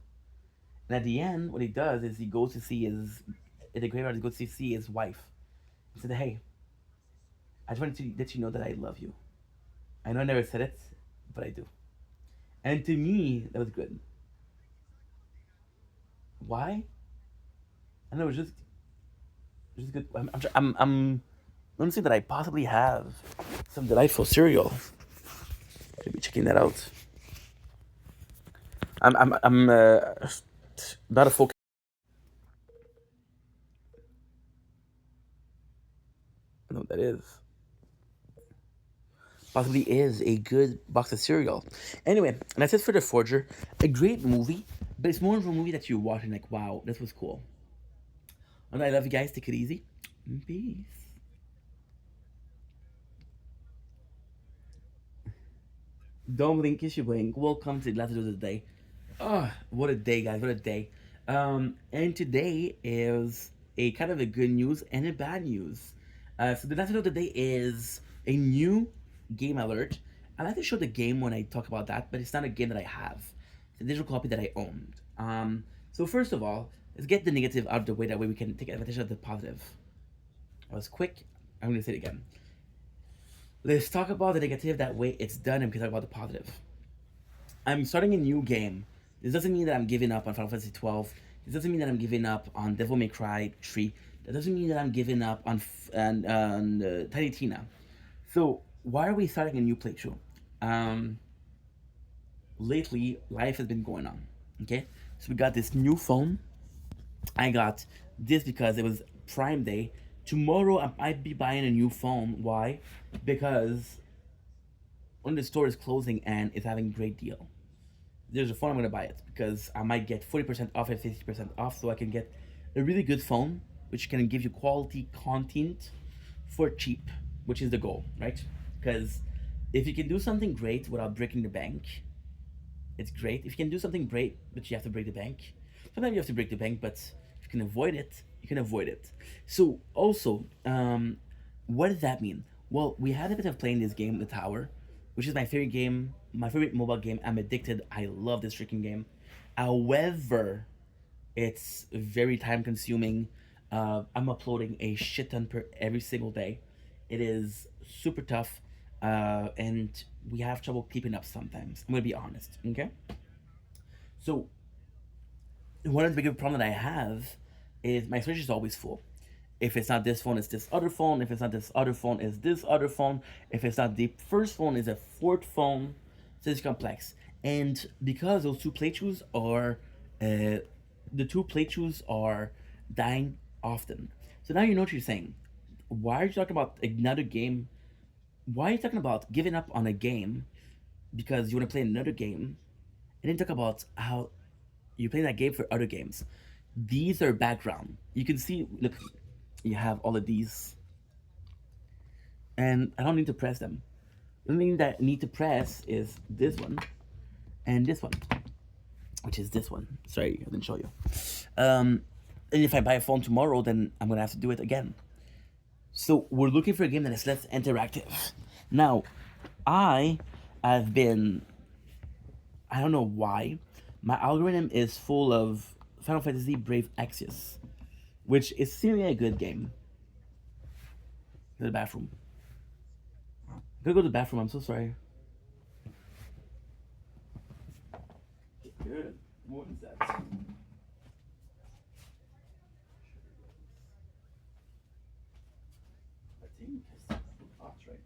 And at the end, what he does is he goes to see his at the graveyard. He goes to see his wife. He said, "Hey, I just wanted to let you know that I love you. I know I never said it, but I do." And to me, that was good. Why? I know it was just good. I'm say that I possibly have some delightful cereal. Should be checking that out. I'm not a full. I know what that is. Possibly is a good box of cereal. Anyway, and that's it for The Forger. A great movie, but it's more of a movie that you watch and like, wow, this was cool. And I love you guys. Take it easy. Peace. Don't blink, kiss you blink. Welcome to the last of the day. Oh, what a day, guys! What a day. And today is a kind of a good news and a bad news. So the last of the day is a new game alert. I like to show the game when I talk about that, but it's not a game that I have. It's a digital copy that I owned. So first of all, let's get the negative out of the way. That way we can take advantage of the positive. I was quick. I'm going to say it again. Let's talk about the negative. That way it's done, and we can talk about the positive. I'm starting a new game. This doesn't mean that I'm giving up on Final Fantasy 12. This doesn't mean that I'm giving up on Devil May Cry 3. That doesn't mean that I'm giving up on Tiny Tina. So why are we starting a new playthrough? Lately, life has been going on. Okay, so we got this new phone. I got this because it was Prime Day. Tomorrow I might be buying a new phone. Why? Because one of the stores is closing and it's having a great deal. There's a phone I'm gonna buy it because I might get 40% off and 50% off, so I can get a really good phone which can give you quality content for cheap, which is the goal, right? Because if you can do something great without breaking the bank, it's great. If you can do something great but you have to break the bank, sometimes you have to break the bank, but if you can avoid it, you can avoid it. So also, what does that mean? Well, we had a bit of playing this game, The Tower, which is my favorite game, my favorite mobile game. I'm addicted. I love this freaking game. However, It's very time consuming. I'm uploading a shit ton per every single day. It is super tough, and we have trouble keeping up sometimes. I'm gonna be honest. Okay, so one of the bigger problem that I have is my storage is always full. If it's not this phone, it's this other phone. If it's not this other phone, it's this other phone. If it's not the first phone, it's a fourth phone. So it's complex. And because those two playthroughs are, the two playthroughs are dying often. So now you know what you're saying. Why are you talking about another game? Why are you talking about giving up on a game because you want to play another game? And then talk about how you play that game for other games. These are background. You can see, look, you have all of these, and I don't need to press them. The only thing that I need to press is this one and this one, which is this one. Sorry, I didn't show you. And if I buy a phone tomorrow, then I'm gonna have to do it again. So we're looking for a game that is less interactive. Now, I have been, I don't know why, my algorithm is full of Final Fantasy Brave Exvius, which is seemingly a good game. Go to the bathroom. I gotta go to the bathroom. I'm so sorry. Good. What is that? I think it's hot, right?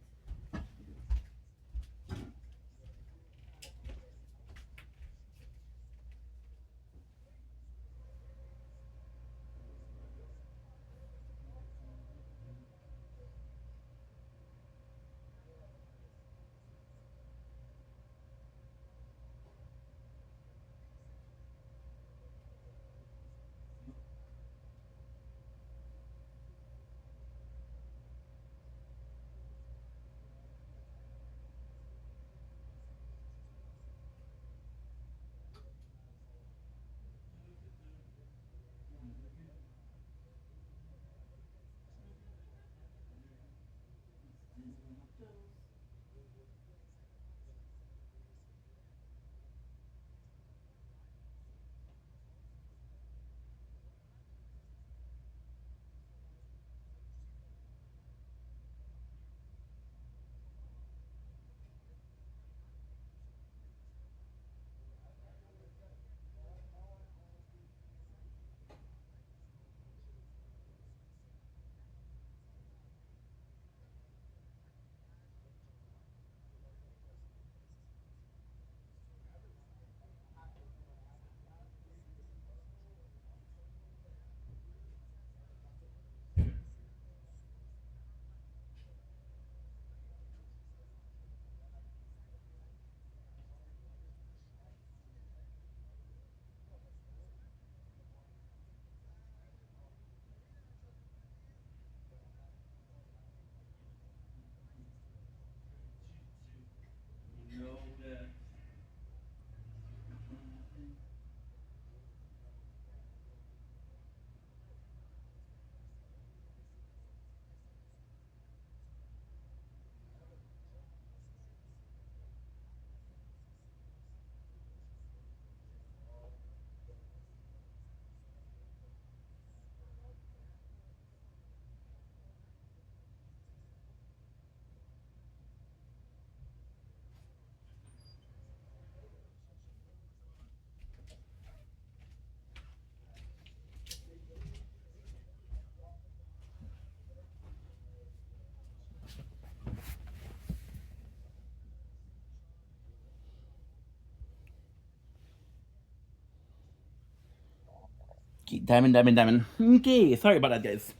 Okay, diamond, diamond, diamond. Okay, sorry about that, guys.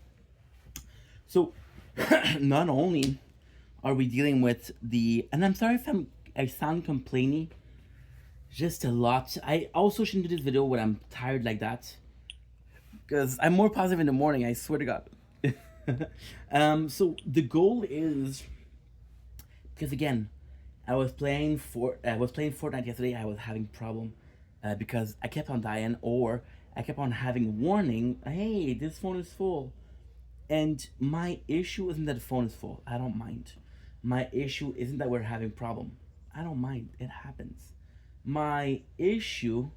So, not only are we dealing with the, and I'm sorry if I sound complaining, just a lot. I also shouldn't do this video when I'm tired like that, because I'm more positive in the morning. I swear to God. So the goal is, because again, I was playing Fortnite yesterday. I was having problem because I kept on dying, or I kept on having warning. Hey, this phone is full. And my issue isn't that the phone is full. I don't mind. My issue isn't that we're having problem. I don't mind. It happens. My issue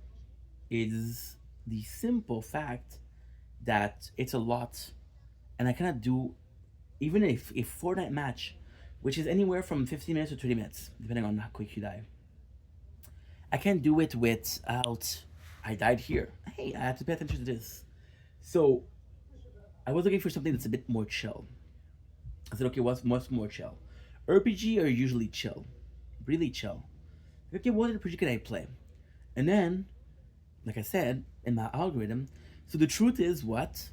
is the simple fact that it's a lot, and I cannot do even a Fortnite match, which is anywhere from 15 minutes to 30 minutes, depending on how quick you die. I can't do it without. I died here. Hey, I have to pay attention to this. So I was looking for something that's a bit more chill. I said, okay, what's much more chill? RPG are usually chill, really chill. Okay, what RPG could I play? And then, like I said, in my algorithm, so the truth is what?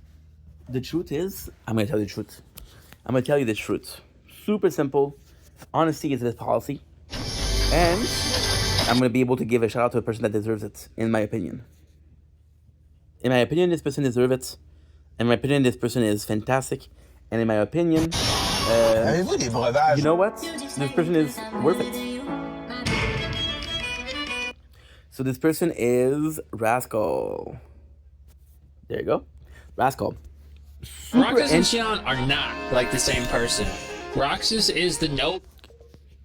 The truth is, I'm gonna tell you the truth. I'm gonna tell you the truth. Super simple. Honesty is the policy. And I'm gonna be able to give a shout out to a person that deserves it, in my opinion. In my opinion, this person deserves it. In my opinion, this person is fantastic. And in my opinion, Avez-vous des breuvages? you know what? This person is worth it. So this person is Rascal. There you go. Rascal. Roxas and Xion are not like the same person. Roxas is the note.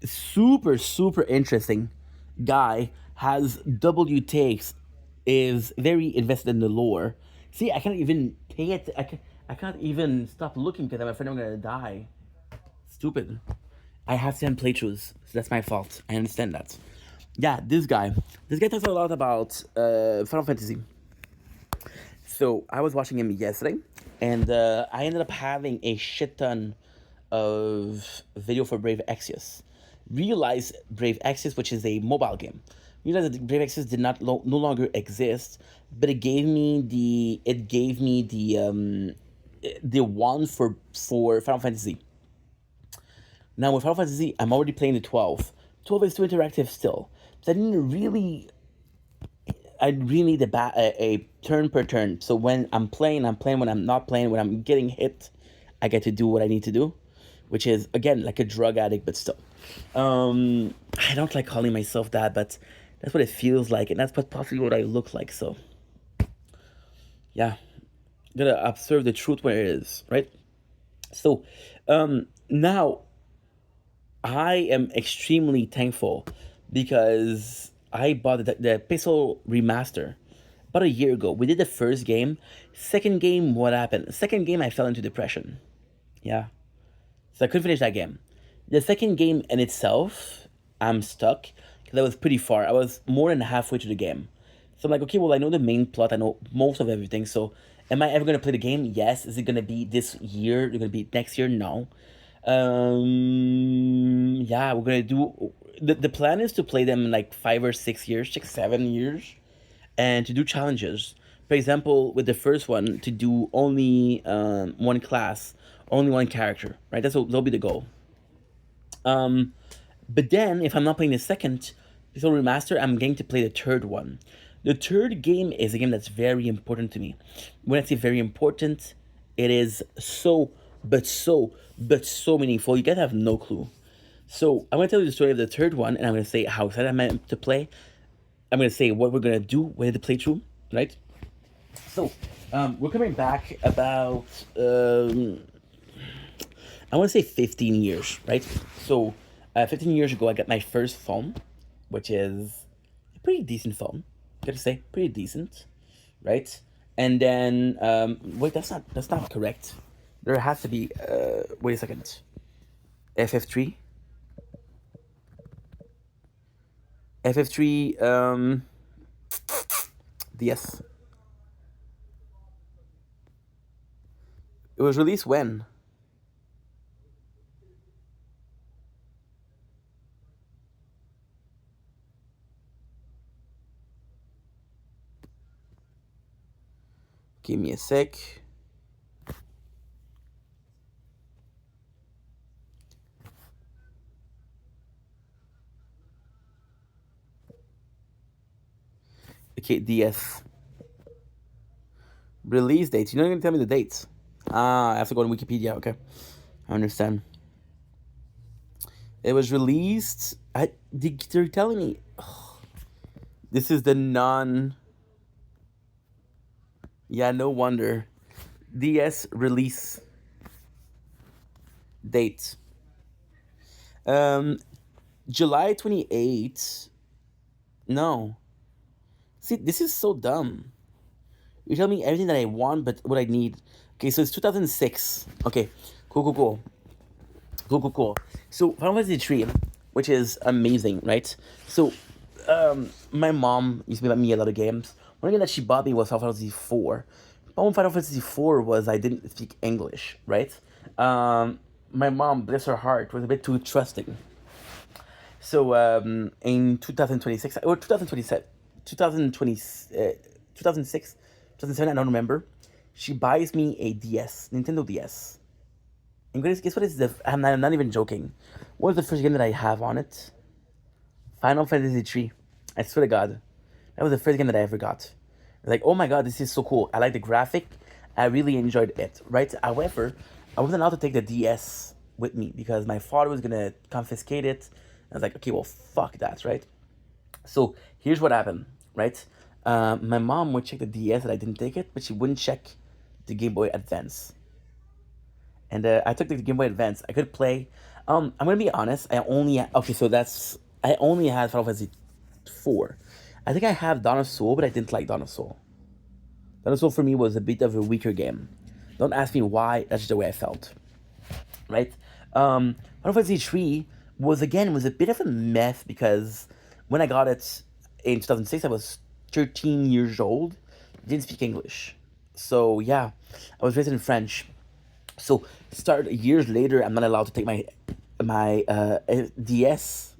Super interesting guy, has W takes, is very invested in the lore. See, I can't even pay it. I can't even stop looking because I'm afraid I'm gonna die. Stupid. I have 10 playthroughs, so that's my fault. I understand that. Yeah, this guy talks a lot about Final Fantasy. So I was watching him yesterday, and I ended up having a shit ton of video for Brave Exvius. Realized Brave Exvius, which is a mobile game. Realized that Brave Exvius did not no longer exist, but it gave me the one for Final Fantasy. Now with Final Fantasy, I'm already playing the 12. 12 is too interactive still. So I really need a turn per turn. So when I'm playing. When I'm not playing, when I'm getting hit, I get to do what I need to do, which is, again, like a drug addict, but still. I don't like calling myself that, but that's what it feels like, and that's possibly what I look like, so. Yeah. Gotta observe the truth where it is, right? So, now, I am extremely thankful because I bought the Pixel Remaster about a year ago. We did the first game. Second game, what happened? Second game, I fell into depression. Yeah. So I couldn't finish that game. The second game in itself, I'm stuck because I was pretty far. I was more than halfway through the game. So I'm like, okay, well, I know the main plot. I know most of everything. So am I ever going to play the game? Yes. Is it going to be this year? Is it going to be next year? No. Yeah, we're going to do... The plan is to play them in like 5 or 6 years, 6, 7 years, and to do challenges. For example, with the first one, to do only one class, only one character, right? That'll be the goal. But then, if I'm not playing the second Pixel Remaster, I'm going to play the third one. The third game is a game that's very important to me. When I say very important, it is so meaningful. You guys have no clue. So I'm going to tell you the story of the third one, and I'm going to say how excited I'm to play. I'm going to say what we're going to do with the playthrough, right? So, we're coming back about, I want to say 15 years, right? So, 15 years ago, I got my first phone, which is a pretty decent phone. Gotta say, pretty decent, right? And then, wait, that's not correct. There has to be, wait a second. FF3. FF3, DS. It was released when? Give me a sec. Okay, DS. Release dates. You're not gonna tell me the dates. I have to go to Wikipedia. Okay, I understand. It was released. They're telling me. This is the non. Yeah, no wonder. DS release date. July 28th. No. See, this is so dumb. You tell me everything that I want, but what I need. Okay, so it's 2006. Okay, cool. So Final Fantasy 3, which is amazing, right? So, my mom used to buy me a lot of games. One game that she bought me was Final Fantasy 4. Problem with Final Fantasy 4 was I didn't speak English, right? My mom, bless her heart, was a bit too trusting. So in 2026 or 2027, 2020, 2006, 2007, I don't remember. She buys me a DS, Nintendo DS. And guess what is I'm not even joking. What was the first game that I have on it? Final Fantasy 3. I swear to God. That was the first game that I ever got. Like, oh my God, this is so cool. I like the graphic. I really enjoyed it, right? However, I wasn't allowed to take the DS with me because my father was gonna confiscate it. I was like, okay, well, fuck that, right? So here's what happened, right? My mom would check the DS that I didn't take it, but she wouldn't check the Game Boy Advance. And I took the Game Boy Advance. I could play. I'm gonna be honest. Okay. So I only had Final Fantasy 4. I think I have Dawn of Soul, but I didn't like Dawn of Soul. Dawn of Soul for me was a bit of a weaker game. Don't ask me why. That's just the way I felt, right? Final Fantasy 3 was a bit of a mess because when I got it in 2006, I was 13 years old. Didn't speak English, so yeah, I was raised in French. So start years later, I'm not allowed to take my DS.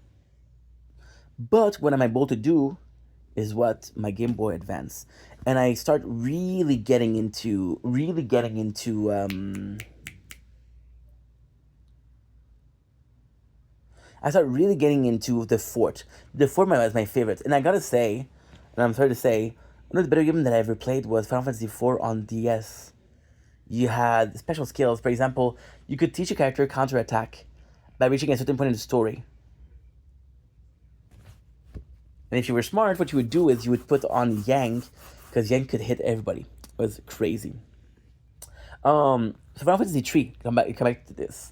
But what I'm able to do is what my Game Boy Advance, and I start really getting into. I start really getting into the fort. The fort was my favorite, and I gotta say, and I'm sorry to say, one of the better games that I ever played was Final Fantasy 4 on DS. You had special skills. For example, you could teach a character counterattack by reaching a certain point in the story. And if you were smart, what you would do is you would put on Yang, because Yang could hit everybody. It was crazy. So Final Fantasy 3, come back to this.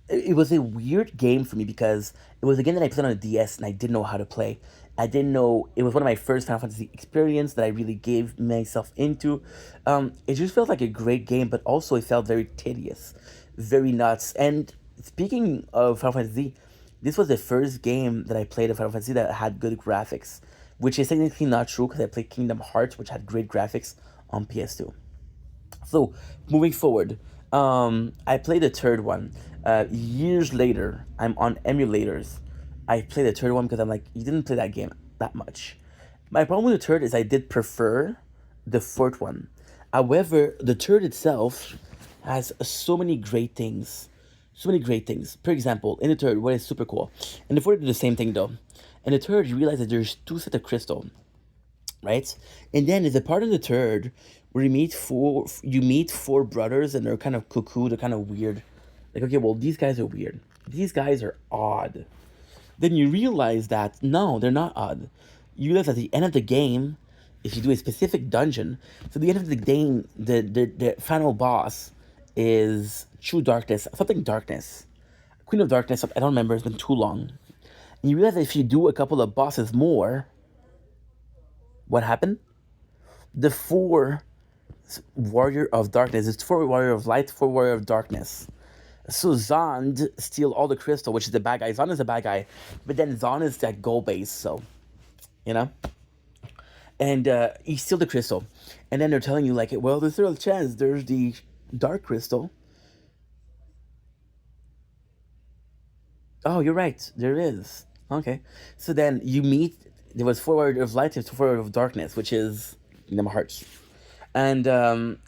It was a weird game for me because it was a game that I played on a DS and I didn't know how to play. I didn't know it was one of my first Final Fantasy experience that I really gave myself into. It just felt like a great game, but also it felt very tedious, very nuts. And speaking of Final Fantasy, this was the first game that I played of Final Fantasy that had good graphics, which is technically not true because I played Kingdom Hearts, which had great graphics on PS2. So, moving forward, I played the third one. Years later, I'm on emulators. I played the third one because I'm like, you didn't play that game that much. My problem with the third is I did prefer the fourth one. However, the third itself has so many great things. So many great things. For example, in the third, what is super cool. In the fourth, do the same thing though. In the third, you realize that there's two sets of crystal, right? And then there's a part in the third where you meet four brothers and they're kind of cuckoo, they're kind of weird. Like, okay, well, these guys are weird. These guys are odd. Then you realize that no, they're not odd. You realize at the end of the game, if you do a specific dungeon, so the end of the game, the final boss is True Darkness, something Darkness, Queen of Darkness. I don't remember. It's been too long. And you realize that if you do a couple of bosses more, what happened? The four warrior of darkness. It's four warrior of light, four warrior of darkness. So Zond steal all the crystal, which is the bad guy. Zond is the bad guy, but then Zond is that goal base, so you know. And he steal the crystal, and then they're telling you like, well, there's still a chance. There's the dark crystal. Oh, you're right. There is. Okay. So then you meet. There was forward of light, there's forward of darkness, which is Kingdom Hearts. And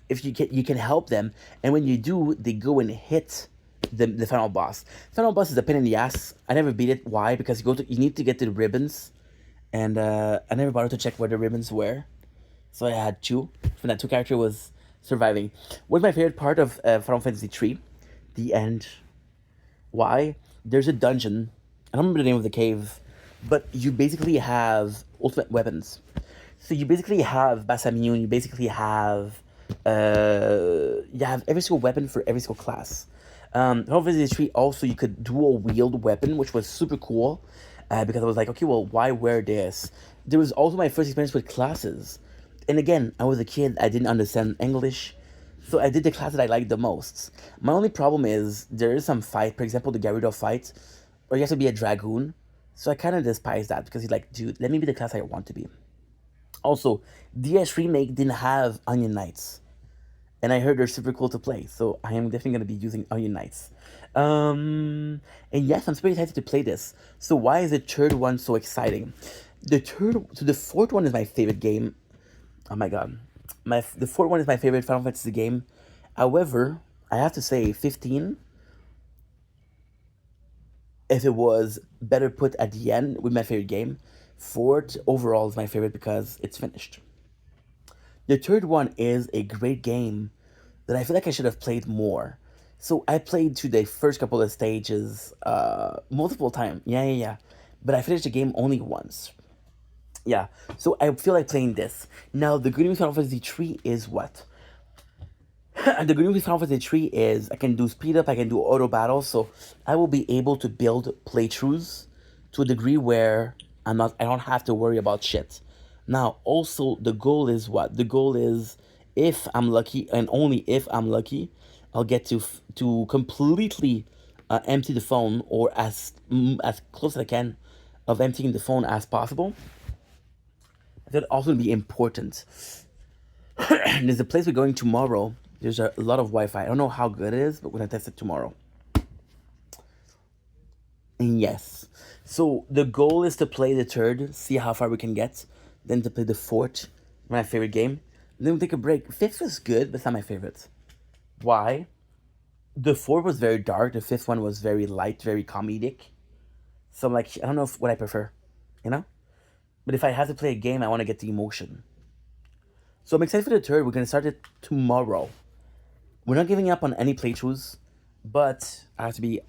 if you can help them, and when you do, they go and hit the final boss. Final boss is a pain in the ass. I never beat it. Why? Because you need to get to the ribbons, and I never bothered to check where the ribbons were. So I had two. So that two character was surviving. What's my favorite part of Final Fantasy 3? The end. Why? There's a dungeon. I don't remember the name of the cave, but you basically have ultimate weapons. So you basically have Basamune. You have every single weapon for every single class. Final Fantasy 3 also you could dual wield weapon, which was super cool. Because I was like, okay, well, why wear this? There was also my first experience with classes. And again, I was a kid, I didn't understand English, so I did the class that I liked the most. My only problem is there is some fight, for example, the Gyarados fight, or you have to be a Dragoon. So I kind of despise that because he's like, dude, let me be the class I want to be. Also, DS Remake didn't have Onion Knights, and I heard they're super cool to play, so I am definitely going to be using Onion Knights. And yes, I'm super excited to play this. So why is the third one so exciting? The fourth one is my favorite game. Oh my god, the fourth one is my favorite Final Fantasy game. However, I have to say 15, if it was better put at the end, with my favorite game. Fourth overall is my favorite because it's finished. The third one is a great game that I feel like I should have played more. So I played to the first couple of stages multiple times. Yeah. But I finished the game only once. Yeah. So I feel like playing this. Now, the good news with Final Fantasy 3 is what? The good news with Final Fantasy 3 is I can do speed up, I can do auto battle, so I will be able to build playthroughs to a degree where I don't have to worry about shit. Now, also the goal is what? The goal is, if I'm lucky, and only if I'm lucky, I'll get to completely empty the phone, or as close as I can of emptying the phone as possible. That also be important. There's a place we're going tomorrow. There's a lot of Wi-Fi. I don't know how good it is, but we're gonna test it tomorrow. And yes, so the goal is to play the third, see how far we can get, then to play the fourth, my favorite game. Then we take a break. Fifth was good, but it's not my favorite. Why? The fourth was very dark. The fifth one was very light, very comedic. So I'm like, I don't know what I prefer, you know. But if I have to play a game, I want to get the emotion. So I'm excited for the third. We're gonna start it tomorrow. We're not giving up on any playthroughs, but I have to be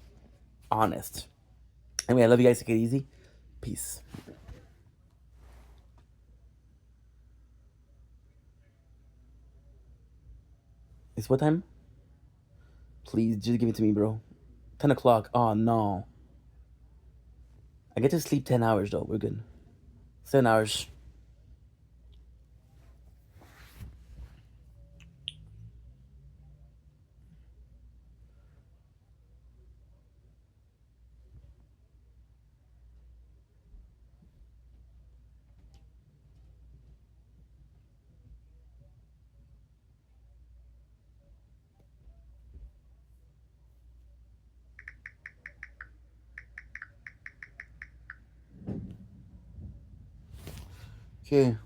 honest. Anyway, I love you guys. Take it easy. Peace. It's what time? Please, just give it to me, bro. 10 o'clock. Oh, no. I get to sleep 10 hours, though. We're good. 7 hours. Okay.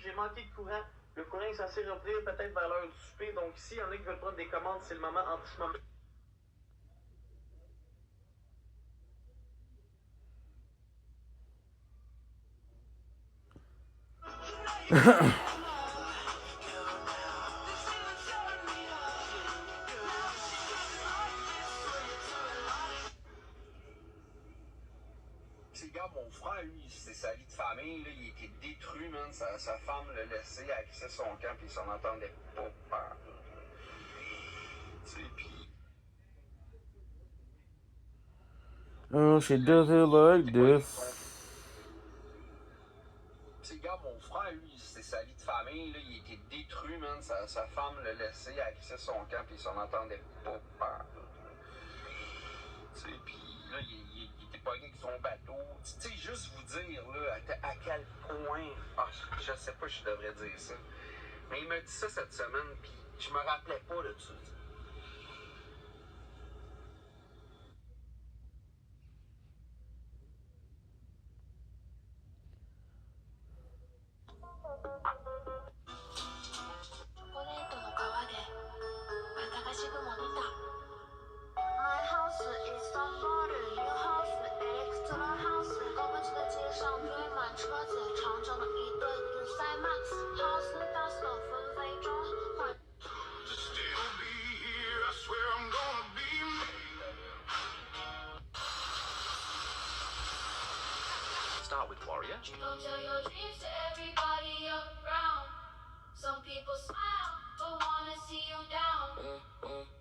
J'ai manqué de courant. Le courant est censé revenir peut-être vers l'heure du souper. Donc, s'il y en a qui veulent prendre des commandes, c'est le moment entre ce moment. Gars, mon frère, lui, c'est sa vie de famille, là, il était détruit, man. Sa femme l'a laissé, elle quitté son camp, puis il s'en entendait pas parler. Tu sais, puis. Oh, she does it like this. C'est gars, mon frère, lui, c'est sa vie de famille, là, il était détruit, man. Sa femme l'a laissé, elle quitté son camp, puis il s'en entendait pas parler. Tu sais, puis là, il était pogné avec son bateau. Tu sais, juste vous dire, là, à quel point. Ah, je sais pas si je devrais dire ça. Mais il m'a dit ça cette semaine, puis je me rappelais pas de ça. Don't tell your dreams to everybody around. Some people smile, but wanna see you down.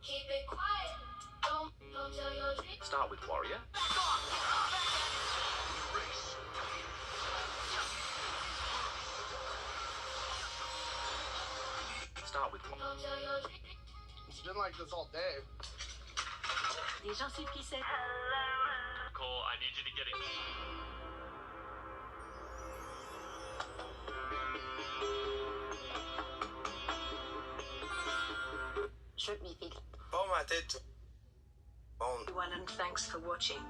Keep it quiet, don't tell your dreams. Start with Warrior. Start with Don't tell your dreams. It's been like this all day. Les gens suivent qui c'est. Cole, I need you to get it. Shoot me, Phil. Bon, ma tête. Bon. Everyone, and thanks for watching.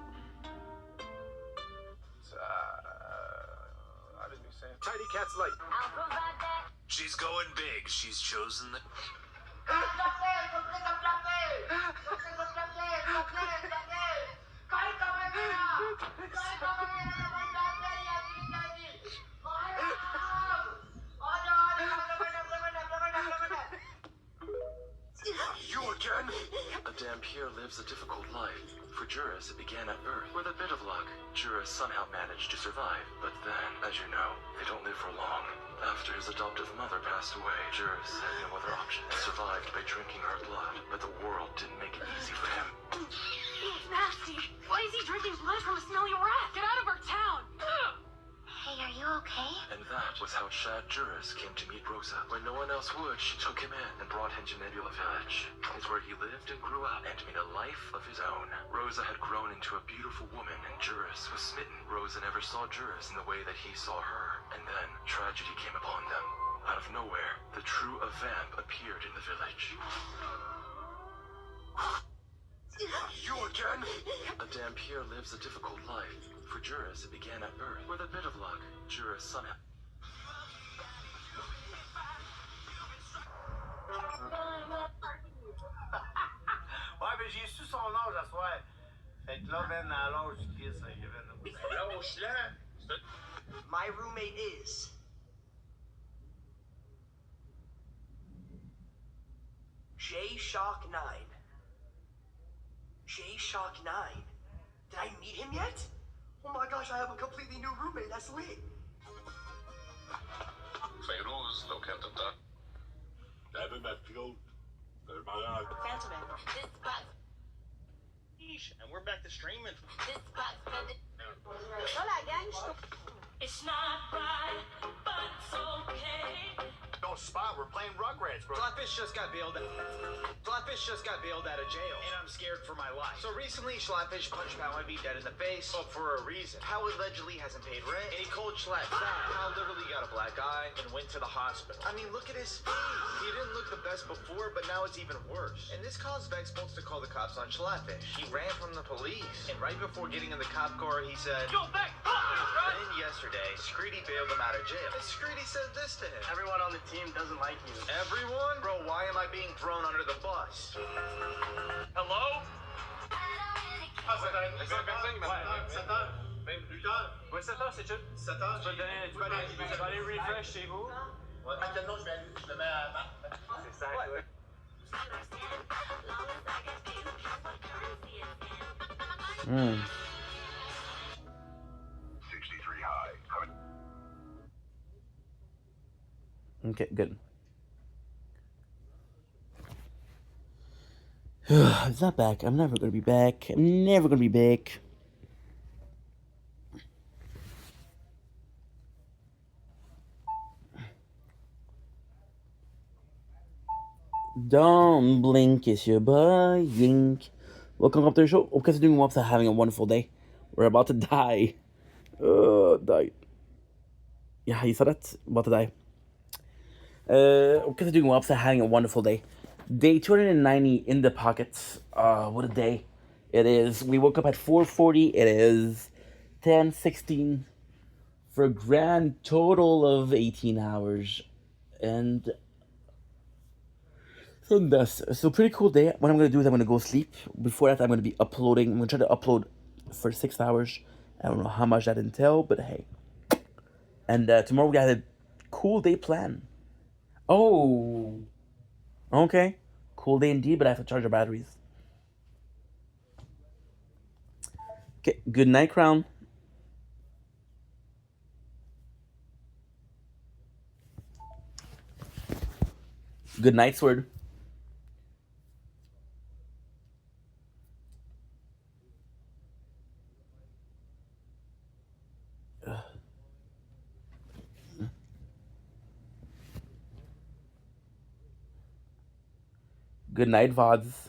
I didn't be saying. Tiny Cat's light. I'll provide that. She's going big. She's chosen the. You again? A Dampier lives a difficult life. For Juris, it began at birth. With a bit of luck, Juris somehow managed to survive. But then, as you know, they don't live for long. After his adoptive mother passed away, Juris had no other option and survived by drinking her blood. But the world didn't make it easy for him. It's nasty. Why is he drinking blood from a smelly rat? Get out of our town. Hey, are you okay? And that was how Shad Juris came to meet Rosa. When no one else would, she took him in and brought him to Nebula Village. It's where he lived and grew up and made a life of his own. Rosa had grown into a beautiful woman and Juris was smitten. Rosa never saw Juris in the way that he saw her. And then, tragedy came upon them. Out of nowhere, the true Avamp appeared in the village. You again? A Dampier lives a difficult life. For Juris, it began at birth. With a bit of luck, Juris somehow... Ouais, mais j'ai su son âge à soir. Fait que là, ben, à l'âge du Christ, il y avait une... My roommate is. J-Shock 9. J-Shock 9. Did I meet him yet? Oh my gosh, I have a completely new roommate. That's lit. Feiruz, look at that. Phantom Man. This spot. And we're back to streaming. This spot. Hola, gang. It's not right, but it's okay. No spot, we're playing Rugrats, bro. Flatfish just got bailed out of jail, and I'm scared for my life. So recently, Flatfish punched Pal and be dead in the face, but for a reason. Pal allegedly hasn't paid rent, and he called Schlatt fat. Pal literally got a black eye and went to the hospital. I mean, look at his face. He didn't look the best before, but now it's even worse. And this caused Vex Bolts to call the cops on Flatfish. He ran from the police, and right before getting in the cop car, he said, "Yo, Vex, Then yesterday, Screedy bailed him out of jail. And Screedy said this to him. Everyone on the team doesn't like you. Everyone? Bro, why am I being thrown under the bus? Hello? Ah, 7h30. Même plus tard. Ouais, 7h, c'est juste. 7h. Tu vas aller refresh chez vous. Ouais. Maintenant, je me mets à... C'est ça, ouais. Hmm. 63 high. Okay, good. It's not back. I'm never gonna be back. I'm never gonna be back. Don't blink, it's your boy Yink. Welcome up to the show. Hope you guys are doing well, having a wonderful day. We're about to die. Die. Yeah, you said it. About to die. Hope you guys are doing well, having a wonderful day. Day 290 in the pockets. What a day it is. We woke up at 4:40. It is 10:16 for a grand total of 18 hours. And so pretty cool day. What I'm going to do is I'm going to go sleep. Before that, I'm going to be uploading. I'm going to try to upload for 6 hours. I don't know how much that entails, but hey. And tomorrow we got a cool day planned. Oh. Okay. Cool day indeed, but I have to charge our batteries. Okay. Good night, Crown. Good night, Sword. Good night, Vods.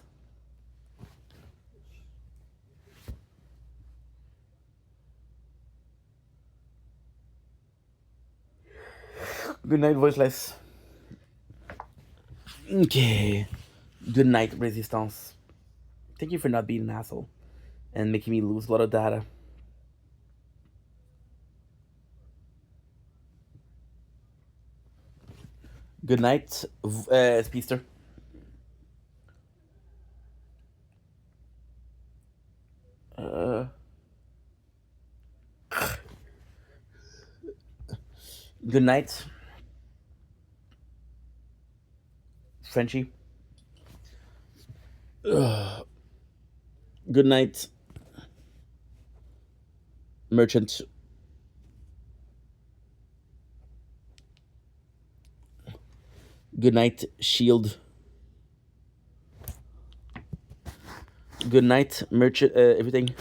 Good night, Voiceless. Okay. Good night, Resistance. Thank you for not being an asshole and making me lose a lot of data. Good night, Speedster. Good night, Frenchie. Good night, Merchant. Good night, Shield. Good night, Merchant. Everything.